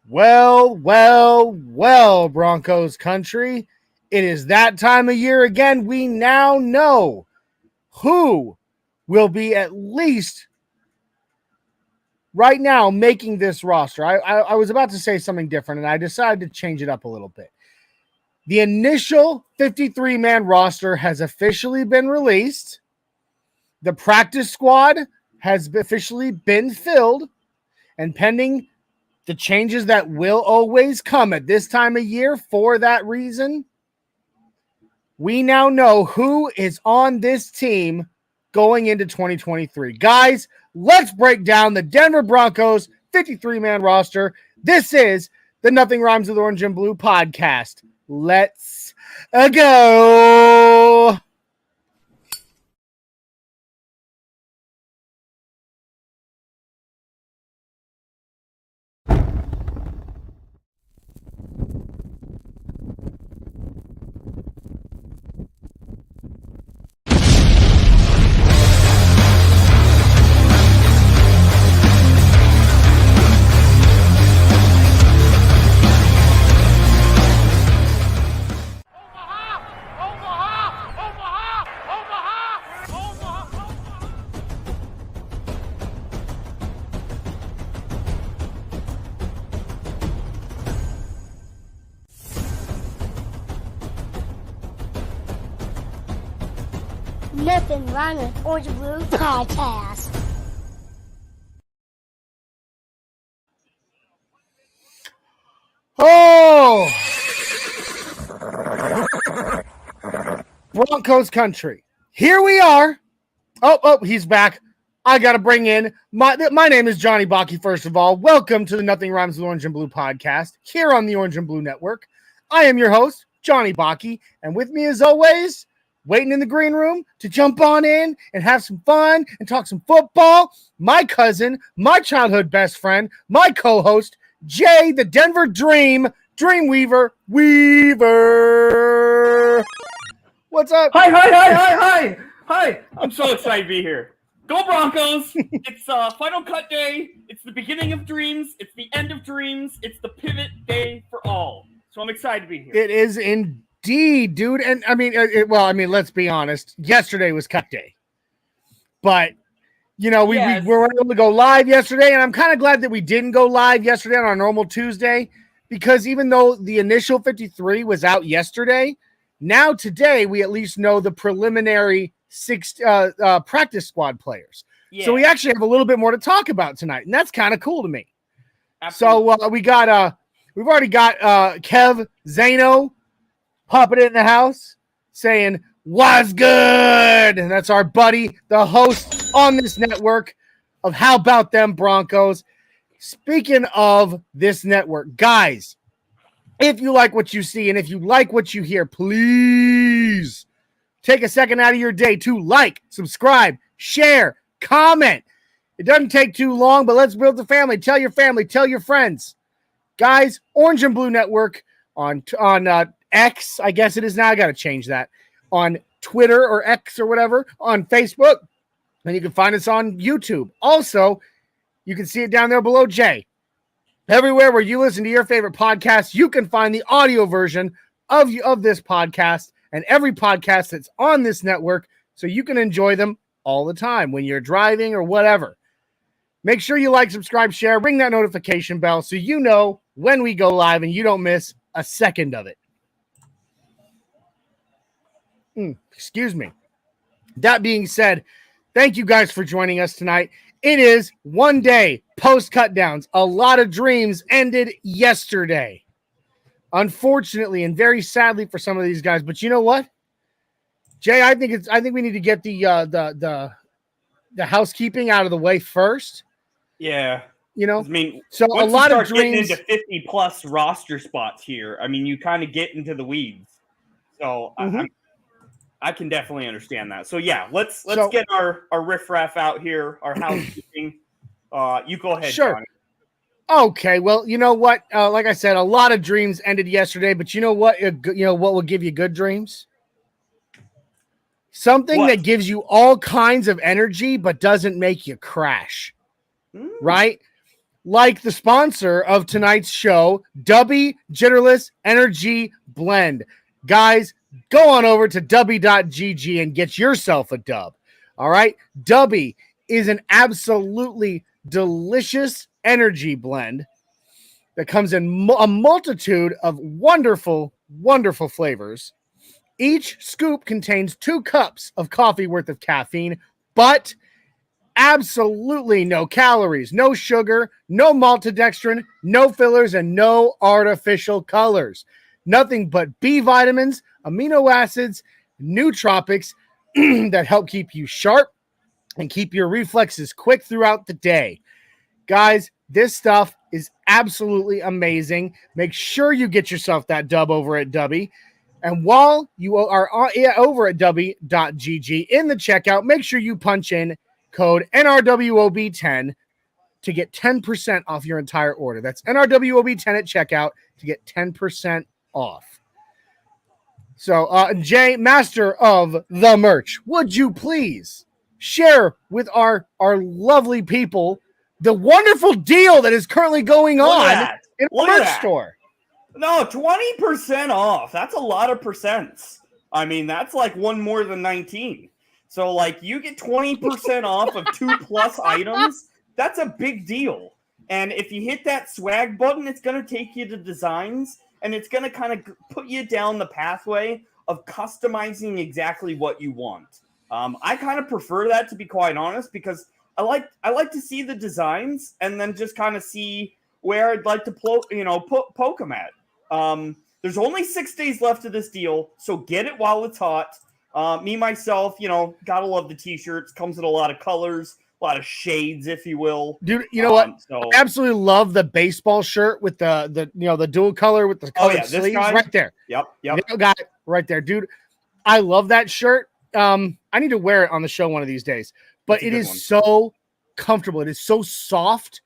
Well, Broncos Country. It is that time of year again. We now know who will be at least right now making this roster. I was about to say something different, and I decided to change it up a little bit. The initial 53-man roster has officially been released. The practice squad has officially been filled, and pending the changes that will always come at this time of year for that reason, we now know who is on this team going into 2023. Guys, let's break down the Denver Broncos 53-man roster. This is the Nothing Rhymes with Orange and Blue podcast. Let's go. Nothing Rhymes with Orange and Blue podcast. Oh! Broncos Country. Here we are. Oh, he's back. I got to bring in my name is Johnny Baki, first of all. Welcome to the Nothing Rhymes with Orange and Blue podcast here on the Orange and Blue Network. I am your host, Johnny Baki, and with me as always, waiting in the green room to jump on in and have some fun and talk some football, my cousin, my childhood best friend, my co-host, Jay, the Denver Dreamweaver. What's up? Hi. I'm so excited to be here. Go Broncos. It's final cut day. It's the beginning of dreams. It's the end of dreams. It's the pivot day for all. So I'm excited to be here. It is indeed, dude. And I mean, let's be honest. Yesterday was cut day. But, we were able to go live yesterday. And I'm kind of glad that we didn't go live yesterday on our normal Tuesday. Because even though the initial 53 was out yesterday, now today we at least know the preliminary practice squad players. Yeah. So we actually have a little bit more to talk about tonight, and that's kind of cool to me. Absolutely. So we've already got Kev Zano popping in the house saying "What's good?" And that's our buddy, the host on this network of How About Them Broncos. Speaking of this network, guys, if you like what you see and if you like what you hear, please take a second out of your day to like, subscribe, share, comment. It doesn't take too long, but let's build the family. Tell your friends. Guys, Orange and Blue Network on X, I guess it is now. I got to change that. On Twitter or X or whatever, on Facebook. And you can find us on YouTube. Also, you can see it down there below, Jay. Everywhere where you listen to your favorite podcast, you can find the audio version of this podcast and every podcast that's on this network, so you can enjoy them all the time when you're driving or whatever. Make sure you like, subscribe, share, ring that notification bell so you know when we go live and you don't miss a second of it. Excuse me. That being said, thank you guys for joining us tonight. It is one day post-cut downs. A lot of dreams ended yesterday. Unfortunately, and very sadly for some of these guys, but you know what, Jay? I think we need to get the housekeeping out of the way first. Yeah, I mean, so a lot of dreams into 50+ roster spots here. I mean, you kind of get into the weeds. So I can definitely understand that. So yeah, let's get our riffraff out here, our housekeeping. You go ahead, sure. Johnny. Okay, well, you know what? Like I said, a lot of dreams ended yesterday, but you know what? What will give you good dreams? Something that gives you all kinds of energy, but doesn't make you crash. Right? like the sponsor of tonight's show, Dubby Jitterless Energy Blend. Guys, go on over to dubby.gg and get yourself a dub. All right? Dubby is an absolutely delicious energy blend that comes in a multitude of wonderful, wonderful flavors. Each scoop contains 2 cups of coffee worth of caffeine, but absolutely no calories, no sugar, no maltodextrin, no fillers, and no artificial colors. Nothing but B vitamins, amino acids, nootropics that help keep you sharp and keep your reflexes quick throughout the day. Guys, this stuff is absolutely amazing. Make sure you get yourself that dub over at Dubby. And while you are over at dubby.gg in the checkout, make sure you punch in code NRWOB10 to get 10% off your entire order. That's NRWOB10 at checkout to get 10% off. So, Jay, master of the merch, would you please share with our lovely people the wonderful deal that is currently going on in the merch store? No, 20% off. That's a lot of percents. I mean, that's like one more than 19. So, like, you get 20% off of 2+ items. That's a big deal. And if you hit that swag button, it's going to take you to designs, and it's going to kind of put you down the pathway of customizing exactly what you want. I kind of prefer that, to be quite honest, because I like to see the designs and then just kind of see where I'd like to poke them at. There's only 6 days left of this deal, so get it while it's hot. Me, myself, gotta love the t-shirts. Comes in a lot of colors, a lot of shades, if you will. Dude, you know what? I absolutely love the baseball shirt with the dual color with the colored sleeves right there. Yep. Got it right there, dude. I love that shirt. I need to wear it on the show one of these days. But it is so comfortable. It is so soft,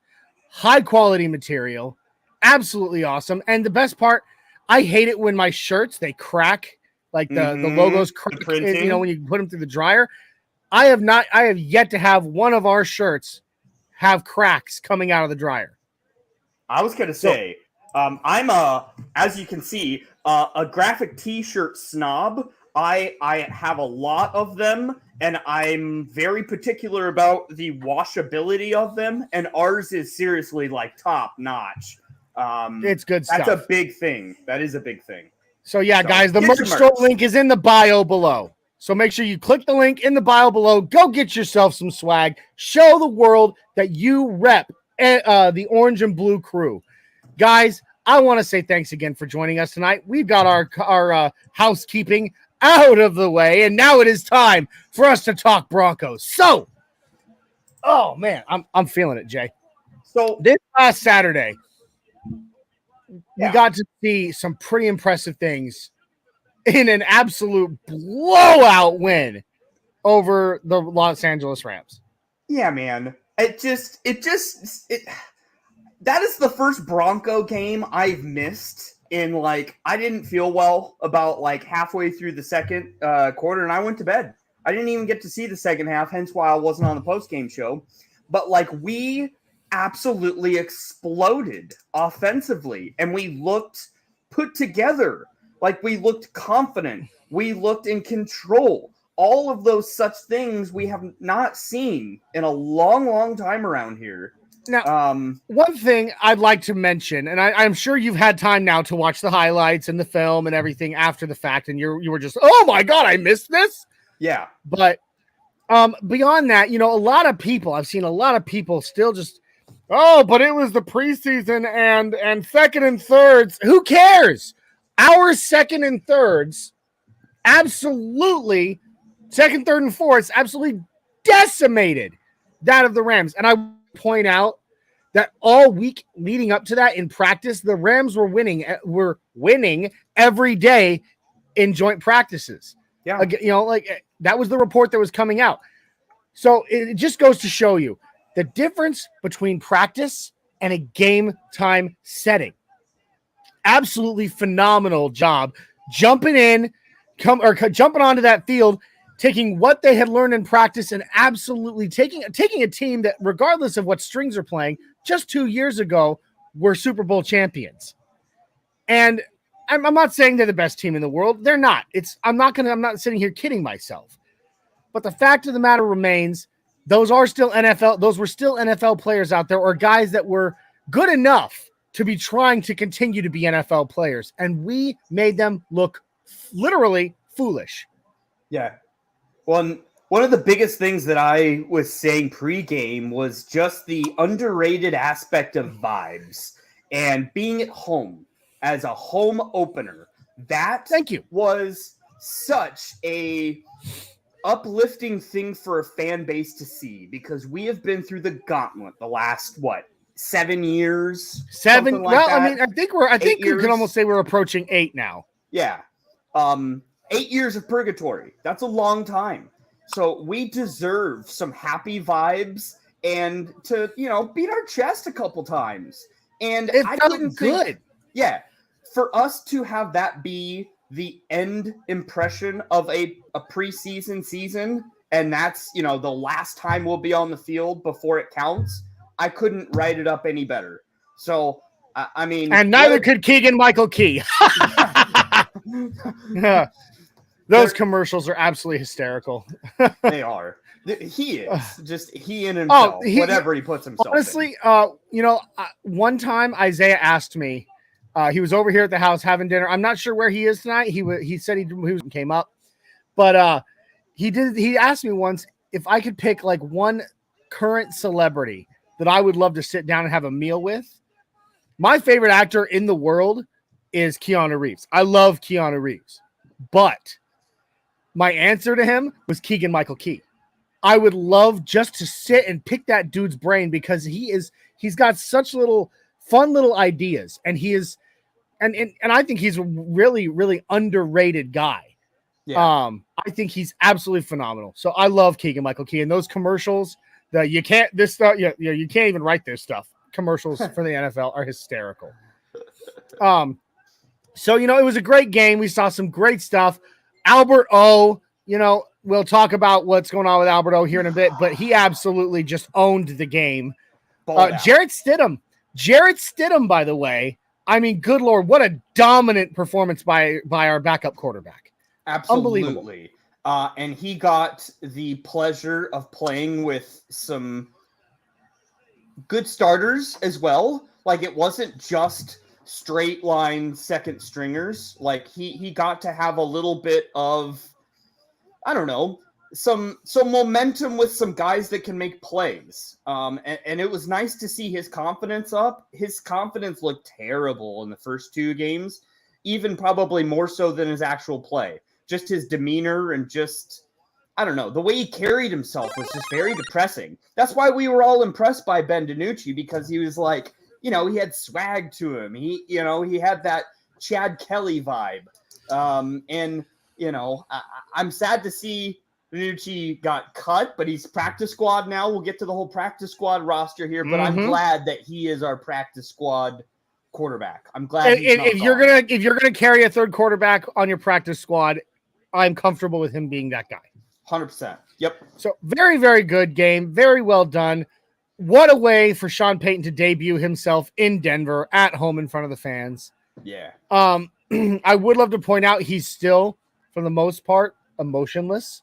high quality material. Absolutely awesome. And the best part, I hate it when my shirts, they crack, like the logos crack, when you put them through the dryer. I have yet to have one of our shirts have cracks coming out of the dryer. I was going to say, I'm as you can see, a graphic t-shirt snob. I have a lot of them, and I'm very particular about the washability of them, and ours is seriously like top notch. It's good stuff. That's a big thing. That is a big thing. So guys, the merch store link is in the bio below. So make sure you click the link in the bio below. Go get yourself some swag. Show the world that you rep the orange and blue crew. Guys, I want to say thanks again for joining us tonight. We've got our housekeeping out of the way, and now it is time for us to talk Broncos. So, oh man, I'm feeling it, Jay. So this last Saturday, we got to see some pretty impressive things in an absolute blowout win over the Los Angeles Rams. Yeah, man. That is the first Bronco game I've missed in, like, I didn't feel well about like halfway through the second quarter, and I went to bed. I didn't even get to see the second half, hence why I wasn't on the post-game show. But like, we absolutely exploded offensively, and we looked put together. Like, we looked confident. We looked in control. All of those such things we have not seen in a long, long time around here. Now, one thing I'd like to mention, and I'm sure you've had time now to watch the highlights and the film and everything after the fact, and you were just, oh my God, I missed this. Yeah. But beyond that, I've seen a lot of people still just, oh, but it was the preseason and second and thirds. Who cares? Our second and thirds, absolutely, second, third, and fourths, absolutely decimated that of the Rams. And I point out that all week leading up to that in practice, the Rams were winning every day in joint practices. Yeah. Like that was the report that was coming out. So it just goes to show you the difference between practice and a game time setting. Absolutely phenomenal job jumping onto that field, taking what they had learned in practice and absolutely taking a team that, regardless of what strings are playing, just 2 years ago were Super Bowl champions. And I'm not saying they're the best team in the world. They're not. I'm not sitting here kidding myself. But the fact of the matter remains, those were still NFL players out there, or guys that were good enough to be trying to continue to be NFL players. And we made them look literally foolish. Yeah. One of the biggest things that I was saying pregame was just the underrated aspect of vibes and being at home as a home opener. Thank you. Was such a uplifting thing for a fan base to see, because we have been through the gauntlet the last 7 years. I think you can almost say we're approaching 8 now. Yeah. 8 years of purgatory. That's a long time. So we deserve some happy vibes and to, beat our chest a couple times. And it felt good. Yeah. For us to have that be the end impression of a preseason season, and that's, the last time we'll be on the field before it counts, I couldn't write it up any better. So, I mean... And neither could Keegan-Michael Key. Those commercials are absolutely hysterical. They are. He is. Just he in himself, whatever he puts himself honestly, in. one time Isaiah asked me, he was over here at the house having dinner. I'm not sure where he is tonight. He said he came up, but he asked me once if I could pick like one current celebrity that I would love to sit down and have a meal with. My favorite actor in the world is Keanu Reeves. I love Keanu Reeves, but my answer to him was Keegan-Michael Key. I would love just to sit and pick that dude's brain, because he's got such fun little ideas, and he is, and I think he's a really, really underrated guy. Yeah. I think he's absolutely phenomenal. So I love Keegan-Michael Key, and those commercials that you can't even write this stuff. Commercials for the NFL are hysterical. So, it was a great game. We saw some great stuff. Albert O, we'll talk about what's going on with Albert O here in a bit, but he absolutely just owned the game. Jarrett Stidham, by the way, I mean, good Lord, what a dominant performance by our backup quarterback. Absolutely. Unbelievable. And he got the pleasure of playing with some good starters as well. Like, it wasn't just straight line second stringers. Like, he got to have a little bit of, I don't know, some momentum with some guys that can make plays. And it was nice to see his confidence up. His confidence looked terrible in the first 2 games, even probably more so than his actual play. Just his demeanor and just, I don't know, the way he carried himself was just very depressing. That's why we were all impressed by Ben DiNucci, because he was like, he had swag to him. He had that Chad Kelly vibe. I'm sad to see DiNucci got cut, but he's practice squad now. We'll get to the whole practice squad roster here, but I'm glad that he is our practice squad quarterback. I'm glad. If you're gonna carry a third quarterback on your practice squad, I'm comfortable with him being that guy. 100%. Yep. So very, very good game. Very well done. What a way for Sean Payton to debut himself in Denver at home in front of the fans. Yeah. I would love to point out he's still, for the most part, emotionless.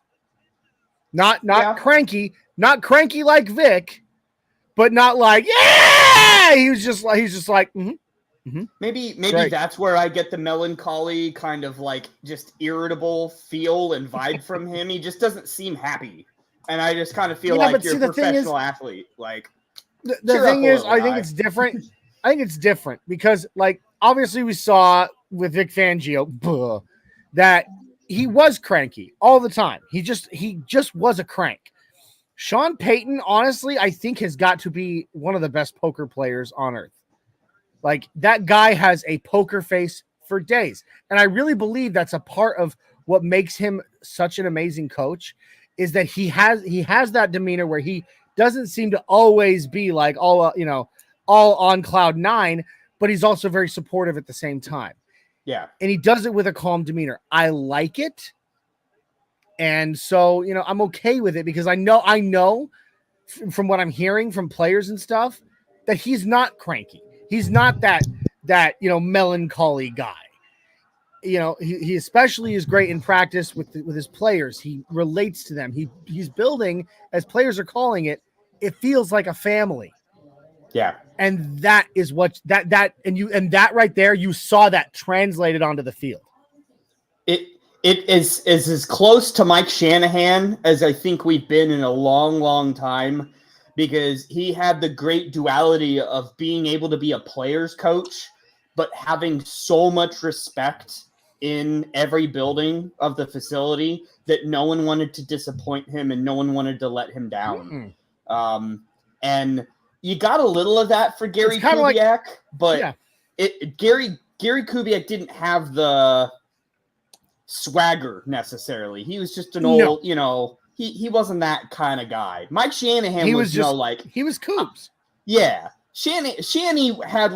Not cranky, not cranky like Vic, but not like, yeah. He's just like, Maybe that's where I get the melancholy kind of like just irritable feel and vibe from him. He just doesn't seem happy. And I just kind of feel like you're a professional athlete. Like, the thing is, I think it's different. I think it's different because, like, obviously we saw with Vic Fangio that he was cranky all the time. He just was a crank. Sean Payton, honestly, I think has got to be one of the best poker players on earth. Like, that guy has a poker face for days. And I really believe that's a part of what makes him such an amazing coach, is that he has that demeanor where he doesn't seem to always be like all on cloud 9, but he's also very supportive at the same time. Yeah. And he does it with a calm demeanor. I like it. And so, I'm okay with it because I know from what I'm hearing from players and stuff, that he's not cranky. He's not that melancholy guy. He especially is great in practice with his players. He relates to them. He's building, as players are calling it, it feels like a family. Yeah. And that is what that right there, you saw that translated onto the field. It is as close to Mike Shanahan as I think we've been in a long, long time, because he had the great duality of being able to be a player's coach, but having so much respect in every building of the facility that no one wanted to disappoint him and no one wanted to let him down. And you got a little of that for Gary Kubiak, but Gary Kubiak didn't have the swagger necessarily. He was just an old, he wasn't that kind of guy. Mike Shanahan was just he was Coops. Yeah. Shanny had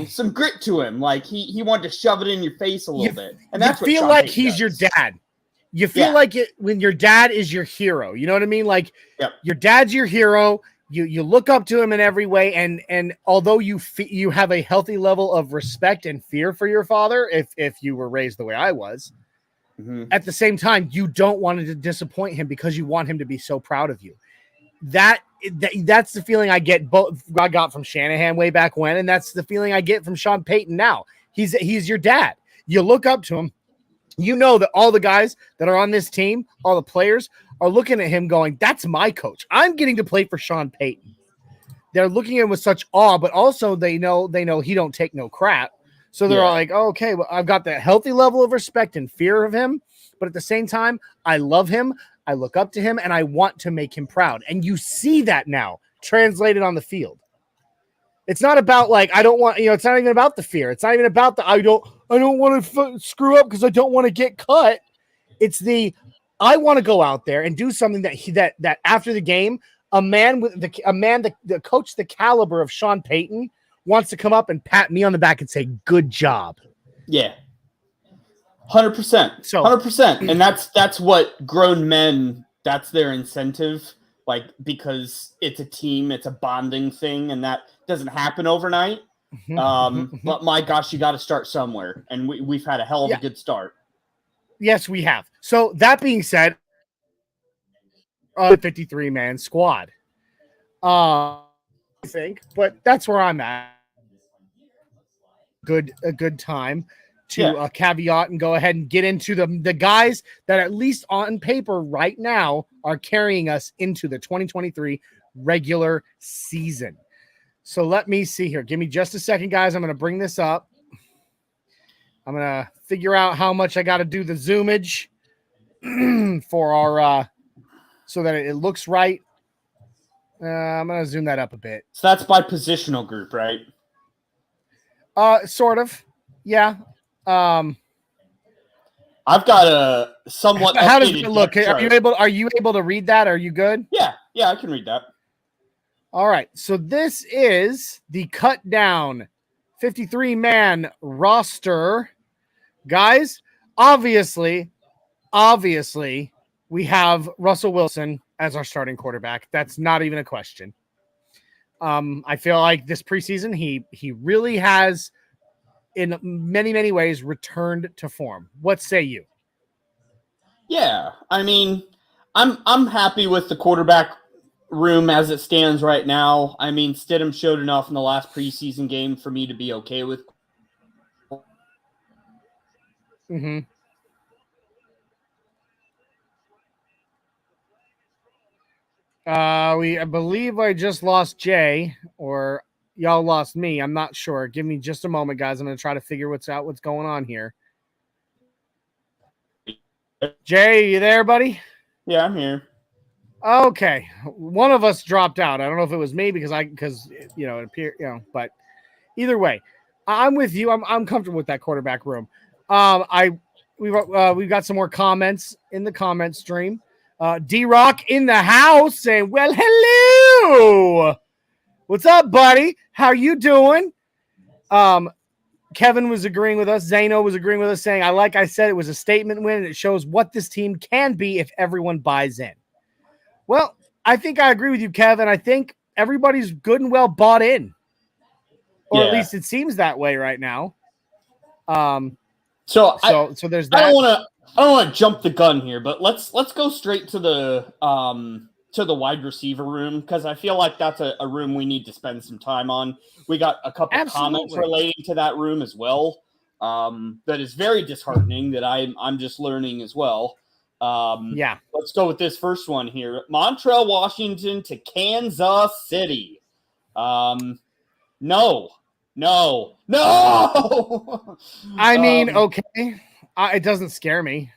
some grit to him. Like he wanted to shove it in your face a little bit. And that's what Sean Payton he's does. Your dad. You feel like it when your dad is your hero. You know what I mean? Like your dad's your hero. You look up to him in every way. And although you have a healthy level of respect and fear for your father, if you were raised the way I was, at the same time, you don't want to disappoint him because you want him to be so proud of you. That's the feeling I got from Shanahan way back when, and that's the feeling I get from Sean Payton now. He's your dad. You look up to him. You know that all the guys that are on this team, all the players, are looking at him going, that's my coach. I'm getting to play for Sean Payton. They're looking at him with such awe, but also they know he don't take no crap. So they're all like, oh, okay, well, I've got that healthy level of respect and fear of him, but at the same time, I love him. I look up to him and I want to make him proud. And you see that now translated on the field. It's not about I don't want, it's not even about the fear. It's not even about I don't want to screw up because I don't want to get cut. It's I want to go out there and do something that after the game, the coach, the caliber of Sean Payton wants to come up and pat me on the back and say, good job. Yeah. 100%. So 100%. And that's what grown men, that's their incentive, because it's a team, it's a bonding thing, and that doesn't happen overnight. But my gosh, you got to start somewhere. And we've had a hell of a good start. Yes, we have. So that being said, 53-man squad. I think, but that's where I'm at. A good time to caveat and go ahead and get into the guys that at least on paper right now are carrying us into the 2023 regular season. So let me see here. Give me just a second, guys. I'm going to bring this up. I'm going to figure out how much I got to do the zoomage for our so that it looks right. I'm going to zoom that up a bit. So that's by positional group, right? Sort of. Yeah. I've got a somewhat. How does it look? Are you able to read that? Are you good? Yeah, I can read that. All right. So this is the cut down 53-man roster. Guys, obviously, we have Russell Wilson as our starting quarterback. That's not even a question. I feel like this preseason, he really has, in many, many ways, returned to form. What say you? Yeah, I mean, I'm happy with the quarterback room as it stands right now. I mean, Stidham showed enough in the last preseason game for me to be okay with. I believe I just lost Jay, or y'all lost me. I'm not sure. Give me just a moment, guys. I'm going to try to figure what's going on here. Jay, you there, buddy? Yeah, I'm here. Okay. One of us dropped out. I don't know if it was me because it appeared, but either way, I'm with you. I'm comfortable with that quarterback room. We've got some more comments in the comment stream. D-Rock in the house saying, well, hello. What's up, buddy? How you doing? Kevin was agreeing with us. Zano was agreeing with us, saying, I said, it was a statement win, and it shows what this team can be if everyone buys in. Well, I think I agree with you, Kevin. I think everybody's good and well bought in. or at least it seems that way right now. So there's that. I don't want to jump the gun here, but let's go straight to the wide receiver room, because I feel like that's a room we need to spend some time on. We got a couple comments relating to that room as well. That is very disheartening that I'm just learning as well. Let's go with this first one here. Montrell Washington to Kansas City. No. I mean, okay. It doesn't scare me.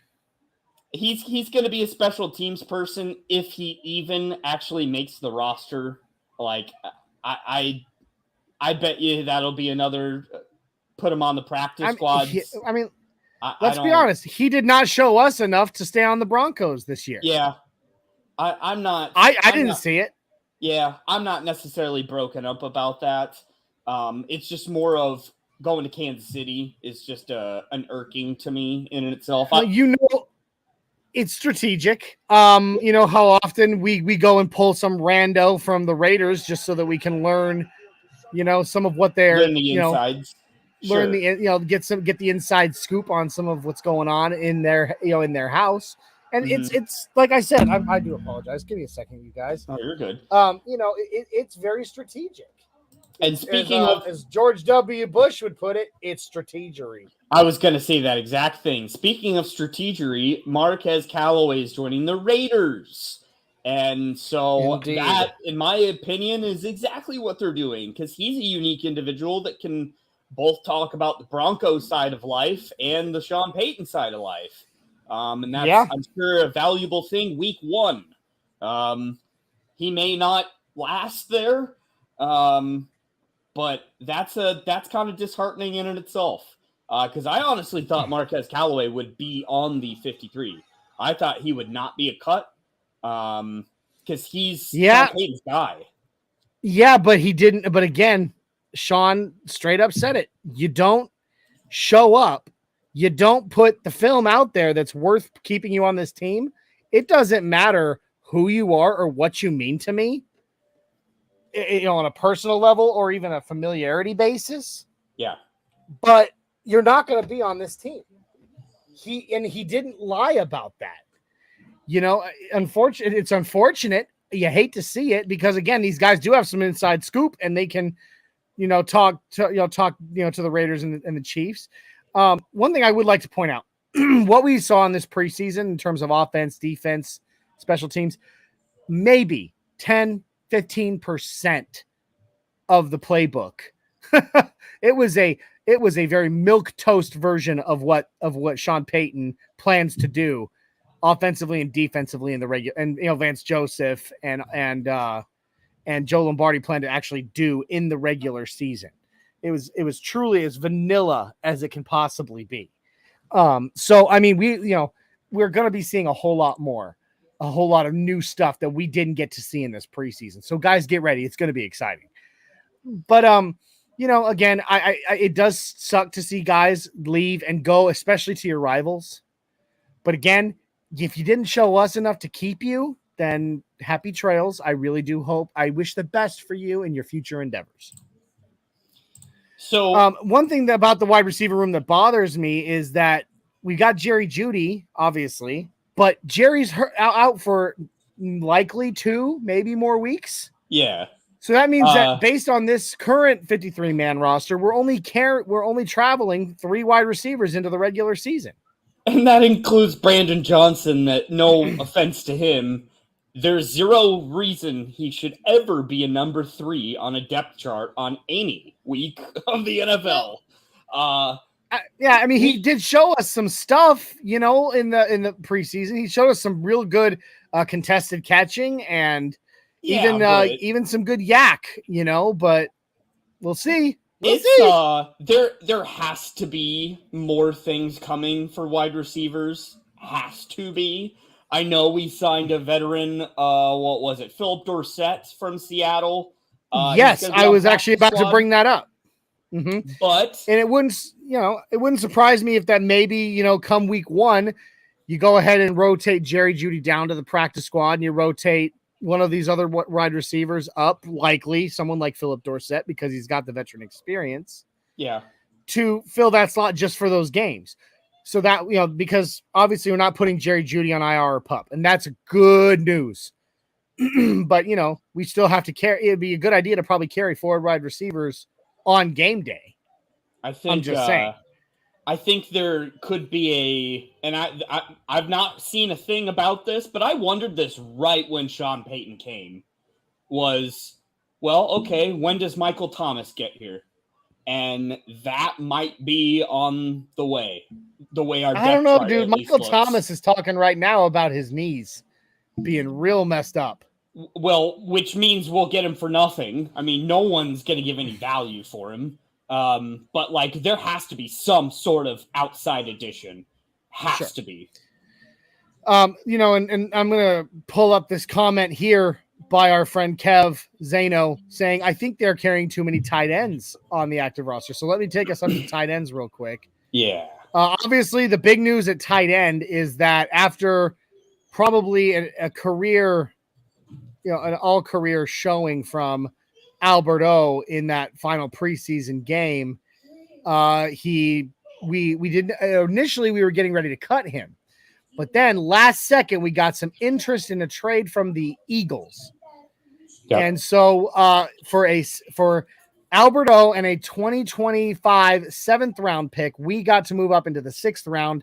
He's going to be a special teams person if he even actually makes the roster. Like, I bet you that'll be another put him on the practice squad. Let's be honest. He did not show us enough to stay on the Broncos this year. Yeah. I'm not. I didn't see it. Yeah, I'm not necessarily broken up about that. It's just more of going to Kansas City is just an irking to me in itself. It's strategic. You know how often we go and pull some rando from the Raiders just so that we can learn, some of what they're learn the insides. Learn get the inside scoop on some of what's going on in their house. And it's like I said, I do apologize. Give me a second, you guys. Oh, you're good. It's very strategic. And speaking as George W. Bush would put it, it's strategery. I was going to say that exact thing. Speaking of strategery, Marquez Callaway is joining the Raiders. And so that, in my opinion, is exactly what they're doing, because he's a unique individual that can both talk about the Broncos side of life and the Sean Payton side of life. And that's, I'm sure, a valuable thing week one. He may not last there, but that's kind of disheartening in itself. Because I honestly thought Marquez Callaway would be on the 53. I thought he would not be a cut, because he's Sean Payton's guy. Yeah, but he didn't. But again, Sean straight up said it. You don't show up. You don't put the film out there that's worth keeping you on this team. It doesn't matter who you are or what you mean to me, on a personal level or even a familiarity basis. Yeah. But you're not going to be on this team. He didn't lie about that. It's unfortunate. You hate to see it, because again, these guys do have some inside scoop, and they can, talk to the Raiders and the Chiefs. One thing I would like to point out, what we saw in this preseason in terms of offense, defense, special teams, maybe 10, 15% of the playbook. It was a very milquetoast version of what Sean Payton plans to do offensively and defensively in the regular, and Vance Joseph and Joe Lombardi plan to actually do in the regular season. It was truly as vanilla as it can possibly be. So I mean, we're going to be seeing a whole lot of new stuff that we didn't get to see in this preseason. So guys, get ready. It's going to be exciting. But again, it does suck to see guys leave and go, especially to your rivals. But again, if you didn't show us enough to keep you, then happy trails. I really do hope. I wish the best for you in your future endeavors. So one thing about the wide receiver room that bothers me is that we got Jerry Jeudy, obviously, but Jerry's out for likely 2, maybe more weeks. Yeah. So that means that based on this current 53-man roster, we're only traveling 3 wide receivers into the regular season. And that includes Brandon Johnson, that, no offense to him, there's zero reason he should ever be a number 3 on a depth chart on any week of the NFL. He did show us some stuff, in the preseason. He showed us some real good contested catching and even some good yak, but we'll see. There has to be more things coming for wide receivers. Has to be. I know we signed a veteran, what was it, Philip Dorsett from Seattle. Yes, I was actually about to bring that up. Mm-hmm. But it wouldn't surprise me if that maybe, come week 1, you go ahead and rotate Jerry Jeudy down to the practice squad and you rotate one of these other wide receivers up, likely someone like Philip Dorsett, because he's got the veteran experience. Yeah. To fill that slot just for those games. So that, because obviously we're not putting Jerry Jeudy on IR or PUP, and that's good news. But, we still have to carry. It'd be a good idea to probably carry forward wide receivers on game day. I think, I'm just saying. I think there could be and I've not seen a thing about this, but I wondered this right when Sean Payton came was, well, okay, when does Michael Thomas get here? And that might be on the way our I don't know, dude. Michael Thomas is talking right now about his knees being real messed up. Well, which means we'll get him for nothing. I mean, no one's going to give any value for him. But like, there has to be some sort of outside addition. Has to be. And I'm going to pull up this comment here by our friend Kev Zano saying, I think they're carrying too many tight ends on the active roster. So let me take us up to tight ends real quick. Yeah. Obviously, the big news at tight end is that after probably a career, an all-career showing from Albert O in that final preseason game, initially we were getting ready to cut him, but then last second we got some interest in a trade from the Eagles. Yep. And so for Albert O and a 2025 7th round pick, we got to move up into the 6th round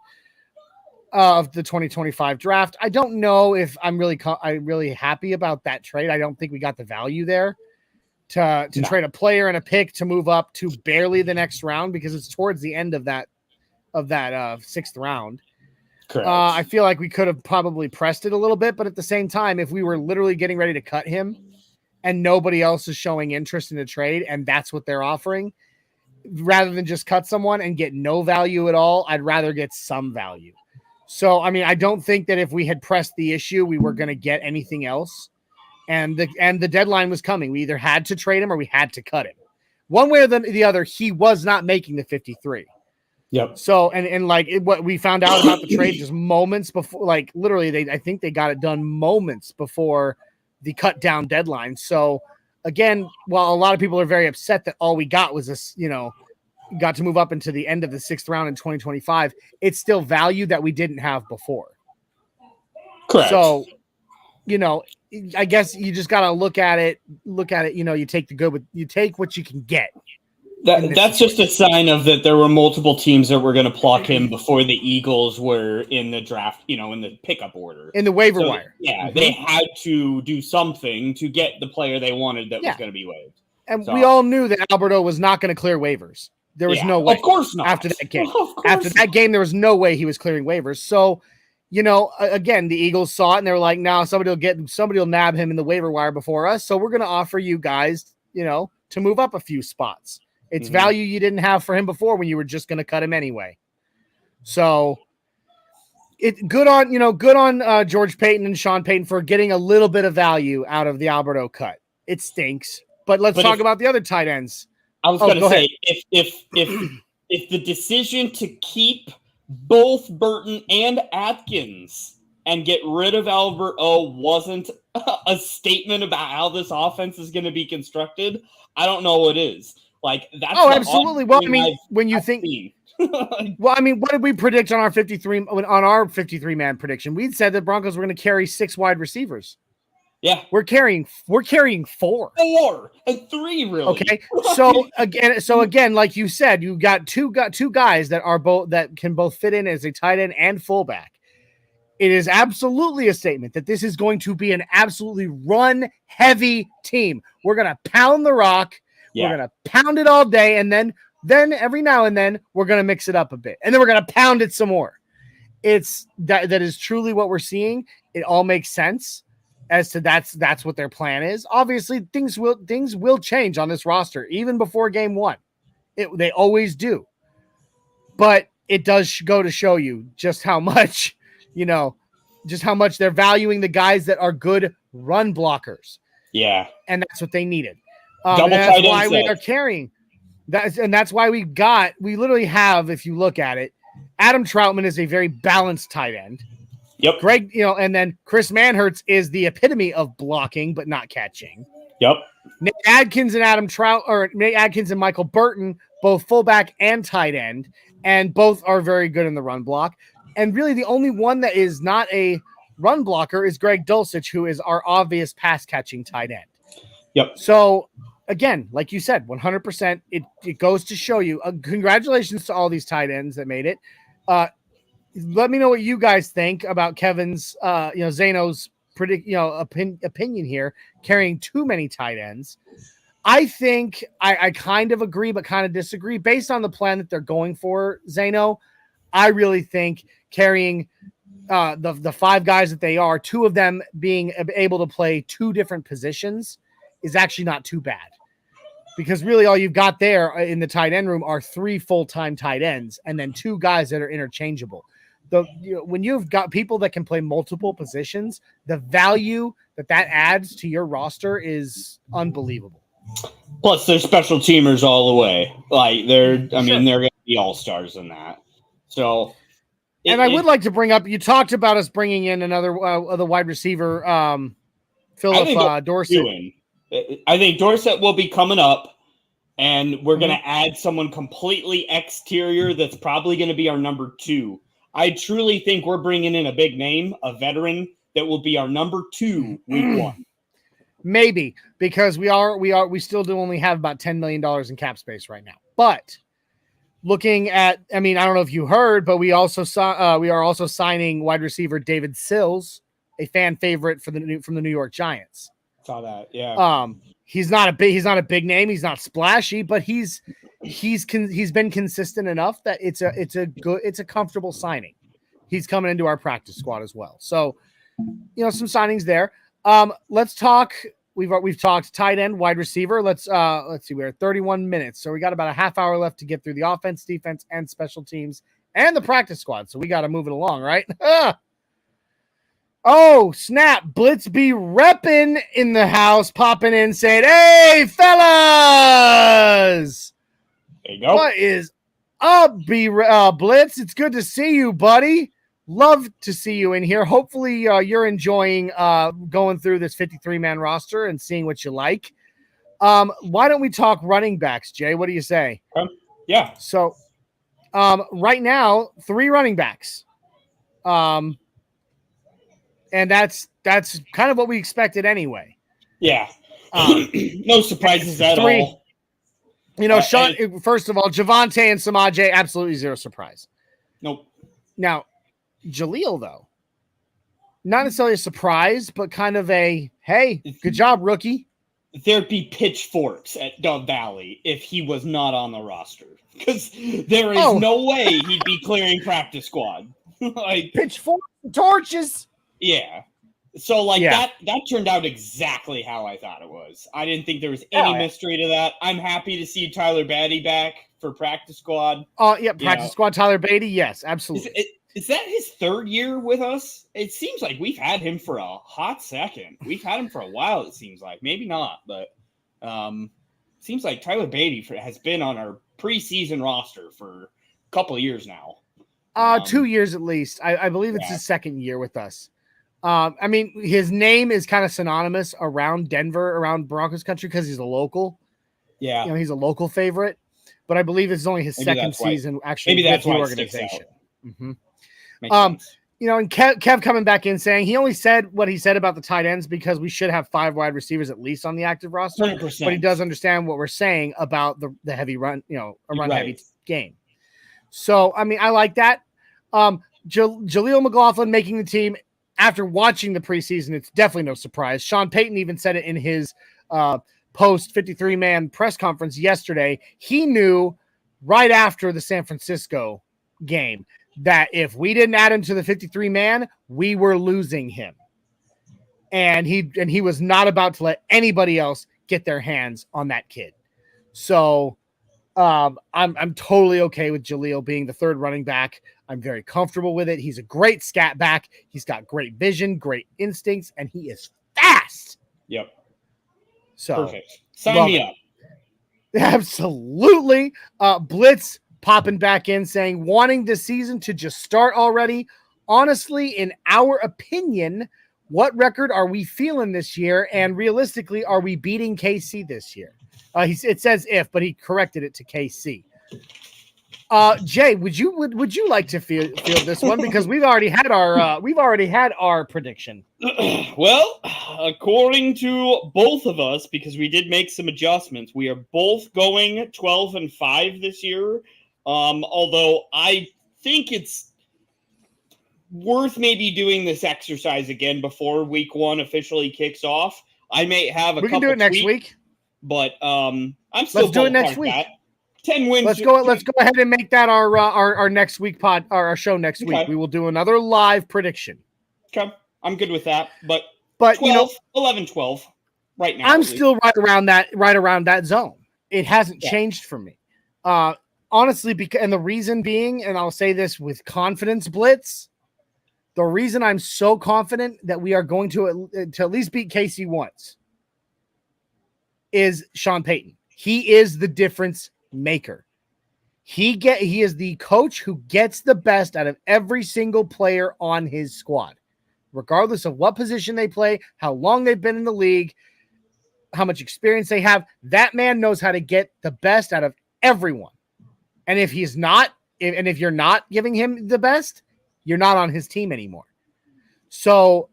of the 2025 draft. I don't know if I'm really happy about that trade. I don't think we got the value there to trade a player and a pick to move up to barely the next round, because it's towards the end of that 6th round. Correct. I feel like we could have probably pressed it a little bit, but at the same time, if we were literally getting ready to cut him and nobody else is showing interest in the trade and that's what they're offering, rather than just cut someone and get no value at all, I'd rather get some value. So, I mean, I don't think that if we had pressed the issue, we were going to get anything else. And the deadline was coming. We either had to trade him or we had to cut him. One way or the other, he was not making the 53. Yep. So, what we found out about the trade just moments before, like literally I think they got it done moments before the cut down deadline. So again, while a lot of people are very upset that all we got was this, got to move up into the end of the 6th round in 2025, it's still value that we didn't have before. Correct. So, I guess you just got to look at it, you take the good with, you take what you can get. That's just a sign of that there were multiple teams that were going to pluck him before the Eagles were in the draft, in the pickup order. In the waiver wire. Yeah, they had to do something to get the player they wanted that was going to be waived. And we all knew that Alberto was not going to clear waivers. There was no way. Of course not. After that game. That game, there was no way he was clearing waivers. So, again, the Eagles saw it and they were like, no, somebody will nab him in the waiver wire before us. So we're going to offer you guys, to move up a few spots. It's value you didn't have for him before when you were just going to cut him anyway. So good on George Payton and Sean Payton for getting a little bit of value out of the Alberto cut. It stinks, but let's talk about the other tight ends. I was going to say, if the decision to keep both Burton and Atkins and get rid of Albert O wasn't a statement about how this offense is going to be constructed, I don't know what is. Like, that's absolutely. Well, I mean, when you think, well, I mean, what did we predict on our 53 man prediction? We said that Broncos were going to carry 6 wide receivers. Yeah, we're carrying 4 and 3, really. Okay, so again, like you said, you got two guys that can both fit in as a tight end and fullback. It is absolutely a statement that this is going to be an absolutely run heavy team. We're going to pound the rock. Yeah. We're going to pound it all day. And then every now and then we're going to mix it up a bit. And then we're going to pound it some more. It's that is truly what we're seeing. It all makes sense as to that's what their plan is. Obviously things will change on this roster, even before game 1. They always do. But it does go to show you just how much, they're valuing the guys that are good run blockers. Yeah. And that's what they needed. That's why we are carrying that. And that's why we literally have, if you look at it, Adam Troutman is a very balanced tight end. Yep. Greg, and then Chris Manhertz is the epitome of blocking but not catching. Yep. Nate Adkins and Michael Burton, both fullback and tight end, and both are very good in the run block. And really the only one that is not a run blocker is Greg Dulcich, who is our obvious pass catching tight end. Yep. So again, like you said, 100%, it goes to show you, congratulations to all these tight ends that made it. Let me know what you guys think about Kevin's, Zano's opinion here, carrying too many tight ends. I think I kind of agree, but kind of disagree based on the plan that they're going for. Zano, I really think carrying the 5 guys that they are, 2 of them being able to play 2 different positions is actually not too bad, because really all you've got there in the tight end room are 3 full-time tight ends and then 2 guys that are interchangeable. When you've got people that can play multiple positions, the value that adds to your roster is unbelievable. Plus, they're special teamers all the way. Like they're going to be all-stars in that. So, I would like to bring up, you talked about us bringing in another the wide receiver, Philip Dorsett. I think Dorsett will be coming up, and we're going to add someone completely exterior that's probably going to be our number 2. I truly think we're bringing in a big name, a veteran that will be our number 2 week 1. Maybe, because we still do only have about $10 million in cap space right now. But looking at, I don't know if you heard, but we are also signing wide receiver David Sills, a fan favorite from the New York Giants. Saw that, yeah. He's not a big name. He's not splashy, but he's been consistent enough that it's a comfortable signing. He's coming into our practice squad as well. So, some signings there. Let's talk. We've talked tight end, wide receiver. Let's see. We're at 31 minutes, so we got about a half hour left to get through the offense, defense, and special teams, and the practice squad. So we got to move it along, right? Oh, snap. Blitz be repping in the house, popping in, saying, "Hey, fellas! There you go. What is up, Blitz? It's good to see you, buddy. Love to see you in here. Hopefully you're enjoying going through this 53-man roster and seeing what you like. Why don't we talk running backs, Jay? What do you say? Yeah. So right now, 3 running backs. And that's kind of what we expected anyway. Yeah. No surprises at all. Sean, first of all, Javonte and Samaje, absolutely zero surprise. Nope. Now, Jaleel, though, not necessarily a surprise, but kind of a, hey, good job, rookie. There'd be pitchforks at Dove Valley if he was not on the roster, because there is no way he'd be clearing practice squad. Like pitchforks, torches. Yeah. So, that turned out exactly how I thought it was. I didn't think there was any mystery to that. I'm happy to see Tyler Batty back for practice squad. Practice squad, Tyler Batty, yes, absolutely. Is that his 3rd year with us? It seems like we've had him for a hot second. We've had him for a while, it seems like. Maybe not, but seems like Tyler Batty has been on our preseason roster for a couple of years now. 2 years at least. I believe it's his 2nd year with us. His name is kind of synonymous around Denver, around Broncos country, because he's a local. Yeah. He's a local favorite, but I believe it's only his second season actually with the organization. Mm-hmm. And Kev coming back in saying he only said what he said about the tight ends because we should have 5 wide receivers at least on the active roster. 100%. But he does understand what we're saying about the heavy run, a run heavy game. So, I like that. Jaleel McLaughlin making the team. After watching the preseason, it's definitely no surprise. Sean Payton even said it in his post 53-man press conference yesterday. He knew right after the San Francisco game that if we didn't add him to the 53-man, we were losing him. And he was not about to let anybody else get their hands on that kid. So I'm totally okay with Jaleel being the 3rd running back. I'm very comfortable with it. He's a great scat back. He's got great vision, great instincts, and he is fast. Yep. So perfect. Sign me up. Absolutely. Blitz popping back in saying wanting the season to just start already. honestly, in our opinion, what record are we feeling this year? And realistically, are we beating KC this year? It says if, but he corrected it to KC. Jay, would you like to feel this one, because we've already had our prediction. Well, according to both of us, because we did make some adjustments, we are both going 12-5 this year. Although I think it's worth maybe doing this exercise again before week 1 officially kicks off. I may have a couple. We can do it next week, but I'm still. Let's do it next week. 10 wins. Let's go ahead and make that our next week our show next week. We will do another live prediction. Okay, I'm good with that. But 12, 11-12 right now. I'm still right around that zone. It hasn't changed for me. Honestly, and the reason being, and I'll say this with confidence, Blitz, the reason I'm so confident that we are going to at least beat KC once is Sean Payton. He is the difference maker. He is the coach who gets the best out of every single player on his squad, regardless of what position they play, how long they've been in the league, how much experience they have. That man knows how to get the best out of everyone. And if he's not, if you're not giving him the best, you're not on his team anymore. So,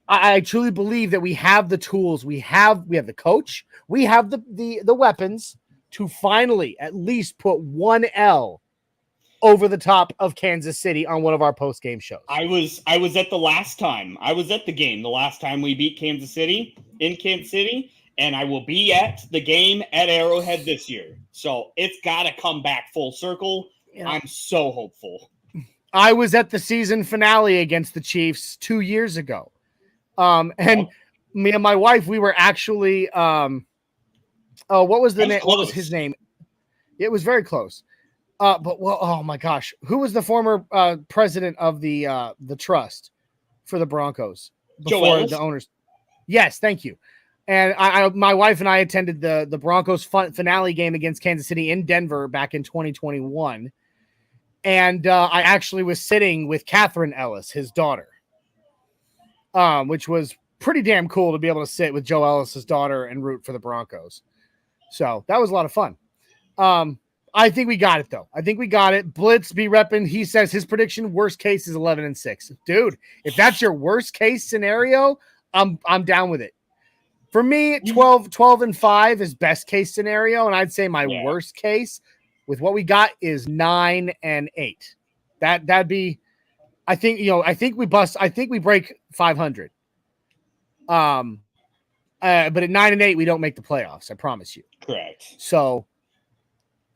I truly believe that we have the tools. We have the coach. We have the weapons to finally at least put one L over the top of Kansas City on one of our post-game shows. I was at the last time. I was at the game the last time we beat Kansas City in Kansas City, and I will be at the game at Arrowhead this year. So it's got to come back full circle. Yeah. I'm so hopeful. I was at the season finale against the Chiefs 2 years ago. And me and my wife, we were actually, what was the name? What was his name? It was very close. Oh my gosh. Who was the former president of the trust for the Broncos before the owners? Yes. Thank you. And my wife and I attended the Broncos finale game against Kansas City in Denver back in 2021. And I actually was sitting with Catherine Ellis, his daughter, which was pretty damn cool to be able to sit with Joe Ellis's daughter and root for the Broncos. So that was a lot of fun. I think we got it, though. I think we got it. Blitz be repping. He says his prediction, worst case, is 11-6. Dude, if that's your worst case scenario, I'm down with it. For me, 12-5 is best case scenario, and I'd say my worst case with what we got is 9-8. That'd be, I think we break 500. But at 9-8, we don't make the playoffs. I promise you. Correct. So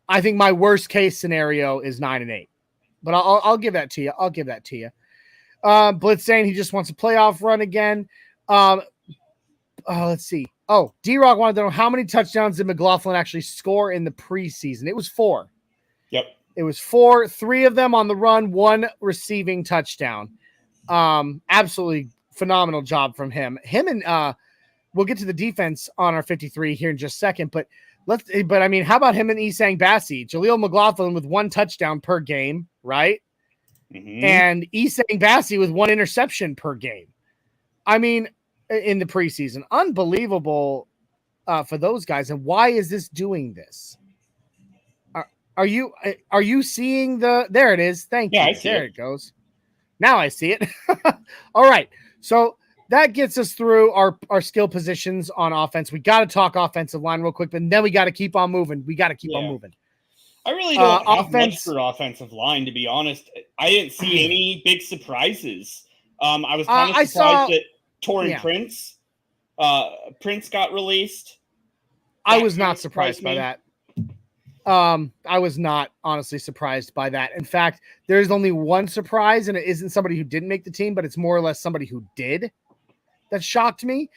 I think my worst case scenario is 9-8, but I'll give that to you. I'll give that to you. Blitz saying he just wants a playoff run again. Let's see. Oh, D-Rock wanted to know how many touchdowns did McLaughlin actually score in the preseason? It was 4. Yep. It was 4, 3 of them on the run, 1 receiving touchdown. Absolutely phenomenal job from him. Him and we'll get to the defense on our 53 here in just a second, but I mean, how about him and Esang Bassi? Jaleel McLaughlin with 1 touchdown per game, right? Mm-hmm. And Esang Bassi with 1 interception per game. I mean, in the preseason, unbelievable for those guys. And why is this doing this? Are you seeing there it is. Thank you. There it goes. Now I see it. All right. So that gets us through our skill positions on offense. We got to talk offensive line real quick, but then we got to keep on moving. On moving. I really don't have much for offensive line, to be honest. I didn't see any big surprises. I was kind of surprised that Torrey Prince got released. I was not surprised by that. I was not honestly surprised by that. In fact, there's only one surprise, and it isn't somebody who didn't make the team, but it's more or less somebody who did. That shocked me.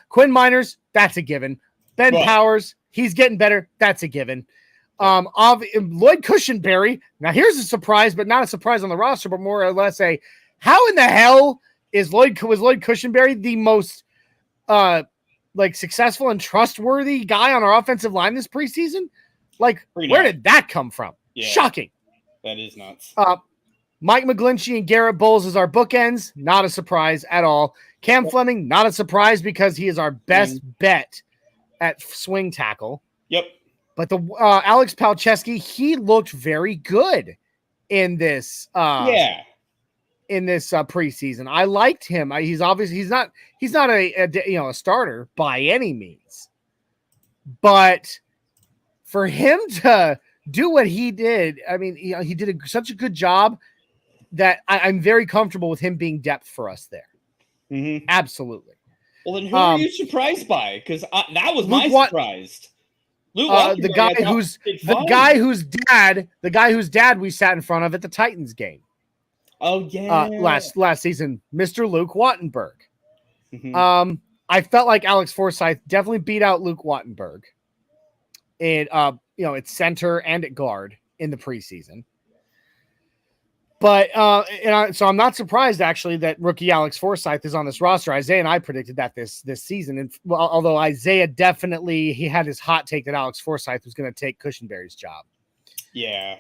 Quinn Miners, that's a given. Ben Powers, he's getting better. That's a given. Lloyd Cushenberry. Now here's a surprise, but not a surprise on the roster, but more or less how in the hell was Lloyd Cushenberry the most successful and trustworthy guy on our offensive line this preseason? Where did that come from? Yeah, shocking. That is nuts. Mike McGlinchey and Garrett Bowles as our bookends. Not a surprise at all. Cam Fleming, not a surprise because he is our best bet at swing tackle. Yep. But the Alex Palczewski, he looked very good in this. In this preseason, I liked him. He's not a starter by any means, but for him to do what he did, I mean, he did such a good job that I'm very comfortable with him being depth for us there. Mm-hmm. Absolutely. Well, then who are you surprised by? Because that was my surprise. The guy whose dad we sat in front of at the Titans game. Oh yeah. Last season, Mr. Luke Wattenberg. Mm-hmm. I felt like Alex Forsyth definitely beat out Luke Wattenberg in at center and at guard in the preseason. But so I'm not surprised actually that rookie Alex Forsyth is on this roster. Isaiah and I predicted that this season, and although Isaiah definitely he had his hot take that Alex Forsyth was going to take Cushenberry's job. Yeah,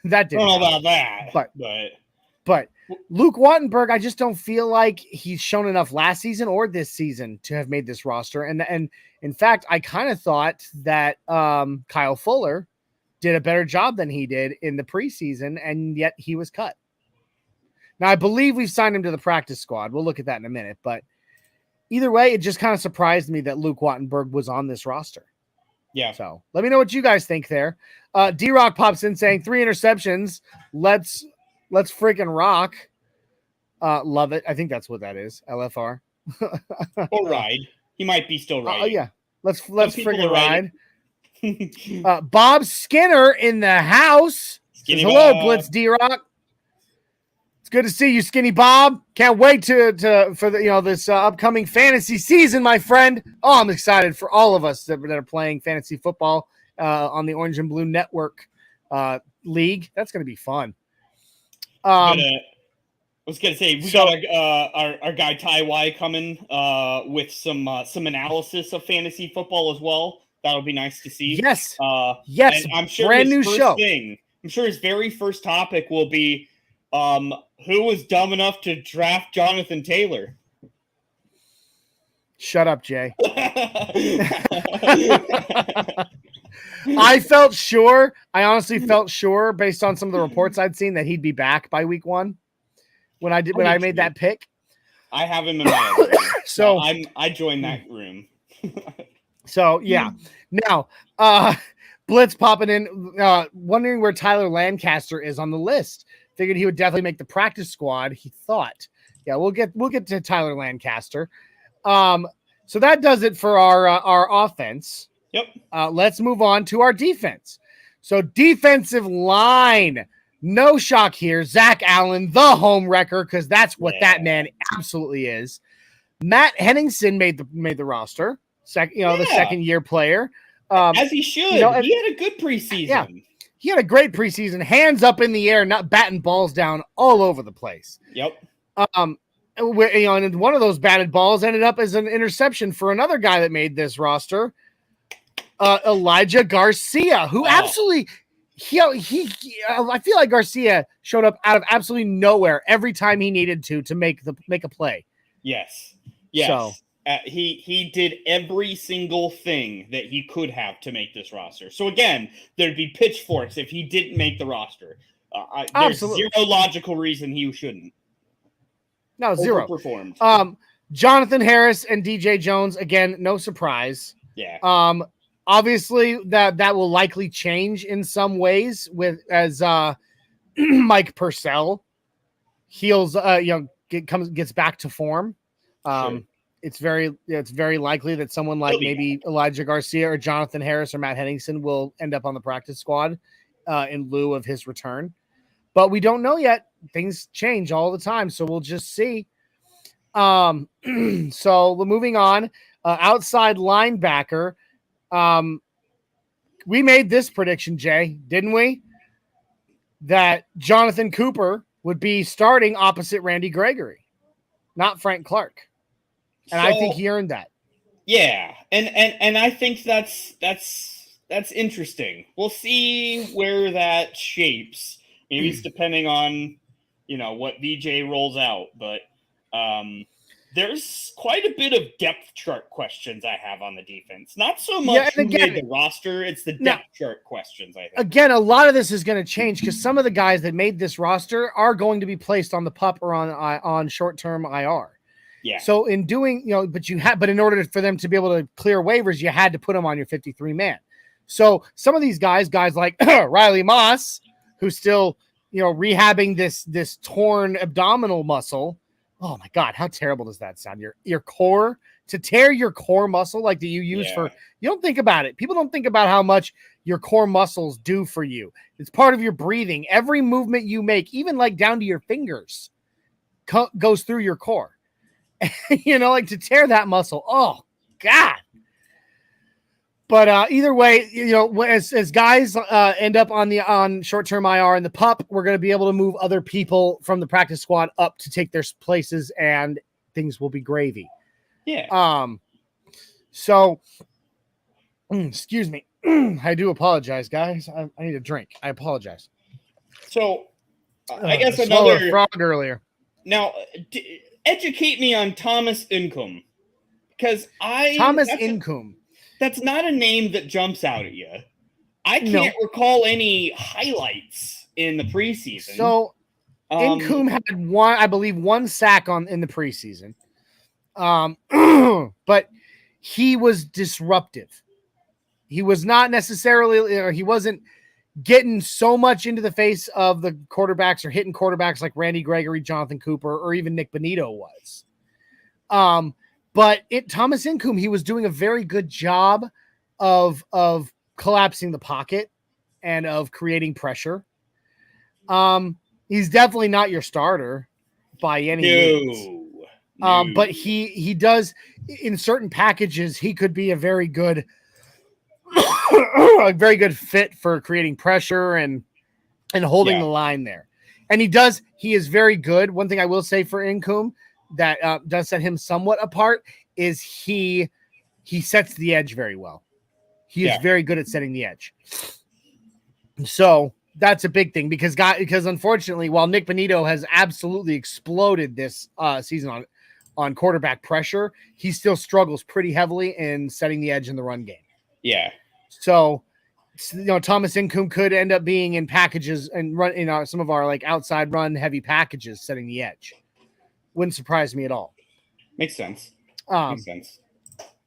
that didn't. I don't know about that, but Luke Wattenberg, I just don't feel like he's shown enough last season or this season to have made this roster. And in fact, I kind of thought that Kyle Fuller did a better job than he did in the preseason, and yet he was cut. Now, I believe we've signed him to the practice squad. We'll look at that in a minute. But either way, it just kind of surprised me that Luke Wattenberg was on this roster. Yeah. So let me know what you guys think there. D-Rock pops in saying 3 interceptions. Let's freaking rock. Love it. I think that's what that is. LFR. Or ride. He might be still riding. Yeah. Let's freaking ride. Bob Skinner in the house. Hello, Bob. Blitz D-Rock. It's good to see you, Skinny Bob. Can't wait for this upcoming fantasy season, my friend. Oh, I'm excited for all of us that are playing fantasy football on the Orange and Blue Network league. That's going to be fun. I was gonna say we got our guy Ty Y coming with some analysis of fantasy football as well. That'll be nice to see. Yes. Yes. And I'm sure brand new show. I'm sure his very first topic will be who was dumb enough to draft Jonathan Taylor. Shut up, Jay. I honestly felt sure based on some of the reports I'd seen that he'd be back by week 1 when I made that pick. I have him in my so I joined that room. So yeah. Now Blitz popping in, wondering where Tyler Lancaster is on the list. Figured he would definitely make the practice squad. He thought. Yeah, we'll get to Tyler Lancaster. So that does it for our offense. Yep. Let's move on to our defense. So defensive line, no shock here. Zach Allen, the home wrecker, because that's what that man absolutely is. Matt Henningsen made the roster. The second year player. As he should. He had a good preseason. Yeah. He had a great preseason. Hands up in the air, not batting balls down all over the place. Yep. And one of those batted balls ended up as an interception for another guy that made this roster, Elijah Garcia, who absolutely I feel like Garcia showed up out of absolutely nowhere every time he needed to make a play. Yes. So he did every single thing that he could have to make this roster. So again, there'd be pitchforks if he didn't make the roster. There's zero logical reason he shouldn't. No, zero. Overperformed. Jonathan Harris and DJ Jones, again, no surprise. Yeah. Obviously that will likely change in some ways as Mike Purcell gets back to form. Sure. It's very likely that someone like maybe Elijah Garcia or Jonathan Harris or Matt Henningsen will end up on the practice squad in lieu of his return. But we don't know yet. Things change all the time, so we'll just see. So moving on, outside linebacker. We made this prediction, Jay, didn't we? That Jonathan Cooper would be starting opposite Randy Gregory, not Frank Clark. And I think he earned that. Yeah. And I think that's interesting. We'll see where that shapes. Maybe it's depending on what VJ rolls out, but there's quite a bit of depth chart questions I have on the defense. Not so much who made the roster, it's the depth chart questions, I think. Again, a lot of this is going to change because some of the guys that made this roster are going to be placed on the PUP or on short-term IR. Yeah. So in doing, but in order for them to be able to clear waivers, you had to put them on your 53-man. So some of these guys like Riley Moss, who's still, rehabbing this torn abdominal muscle. Oh my God, how terrible does that sound? Your core, to tear your core muscle like that you use you don't think about it. People don't think about how much your core muscles do for you. It's part of your breathing. Every movement you make, even like down to your fingers, goes through your core. Like to tear that muscle. Oh God. But either way, as guys end up on short-term IR in the PUP, we're going to be able to move other people from the practice squad up to take their places, and things will be gravy. Yeah. So, excuse me. I do apologize, guys. I need a drink. I apologize. So, I guess another frog earlier. Now, educate me on Thomas Incoom, because Incoom. That's not a name that jumps out at you. I can't recall any highlights in the preseason. So Incoom had one sack in the preseason. But he was disruptive. He was not necessarily, he wasn't getting so much into the face of the quarterbacks or hitting quarterbacks like Randy Gregory, Jonathan Cooper, or even Nick Bonito was. But Thomas Incoom, he was doing a very good job of collapsing the pocket and of creating pressure. He's definitely not your starter by any means. But he does, in certain packages, he could be a very good fit for creating pressure and holding the line there. And he is very good. One thing I will say for Incoom that does set him somewhat apart is he sets the edge very well. He is very good at setting the edge. So that's a big thing because unfortunately, while Nick Bonito has absolutely exploded this season on quarterback pressure, he still struggles pretty heavily in setting the edge in the run game. Yeah. So, Thomas Incoom could end up being in packages and run in some of our like outside run heavy packages setting the edge. Wouldn't surprise me at all. Makes sense. All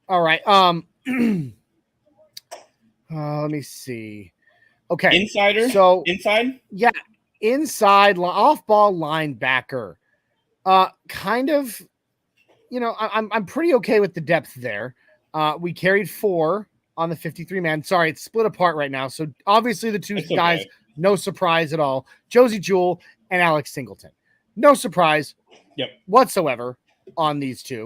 right. Let me see. Okay. Insider? So inside? Yeah. Inside off-ball linebacker. Kind of, I'm pretty okay with the depth there. We carried 4 on the 53-man. Sorry, it's split apart right now. So obviously the two guys, no surprise at all. Josie Jewell and Alex Singleton. No surprise whatsoever on these two.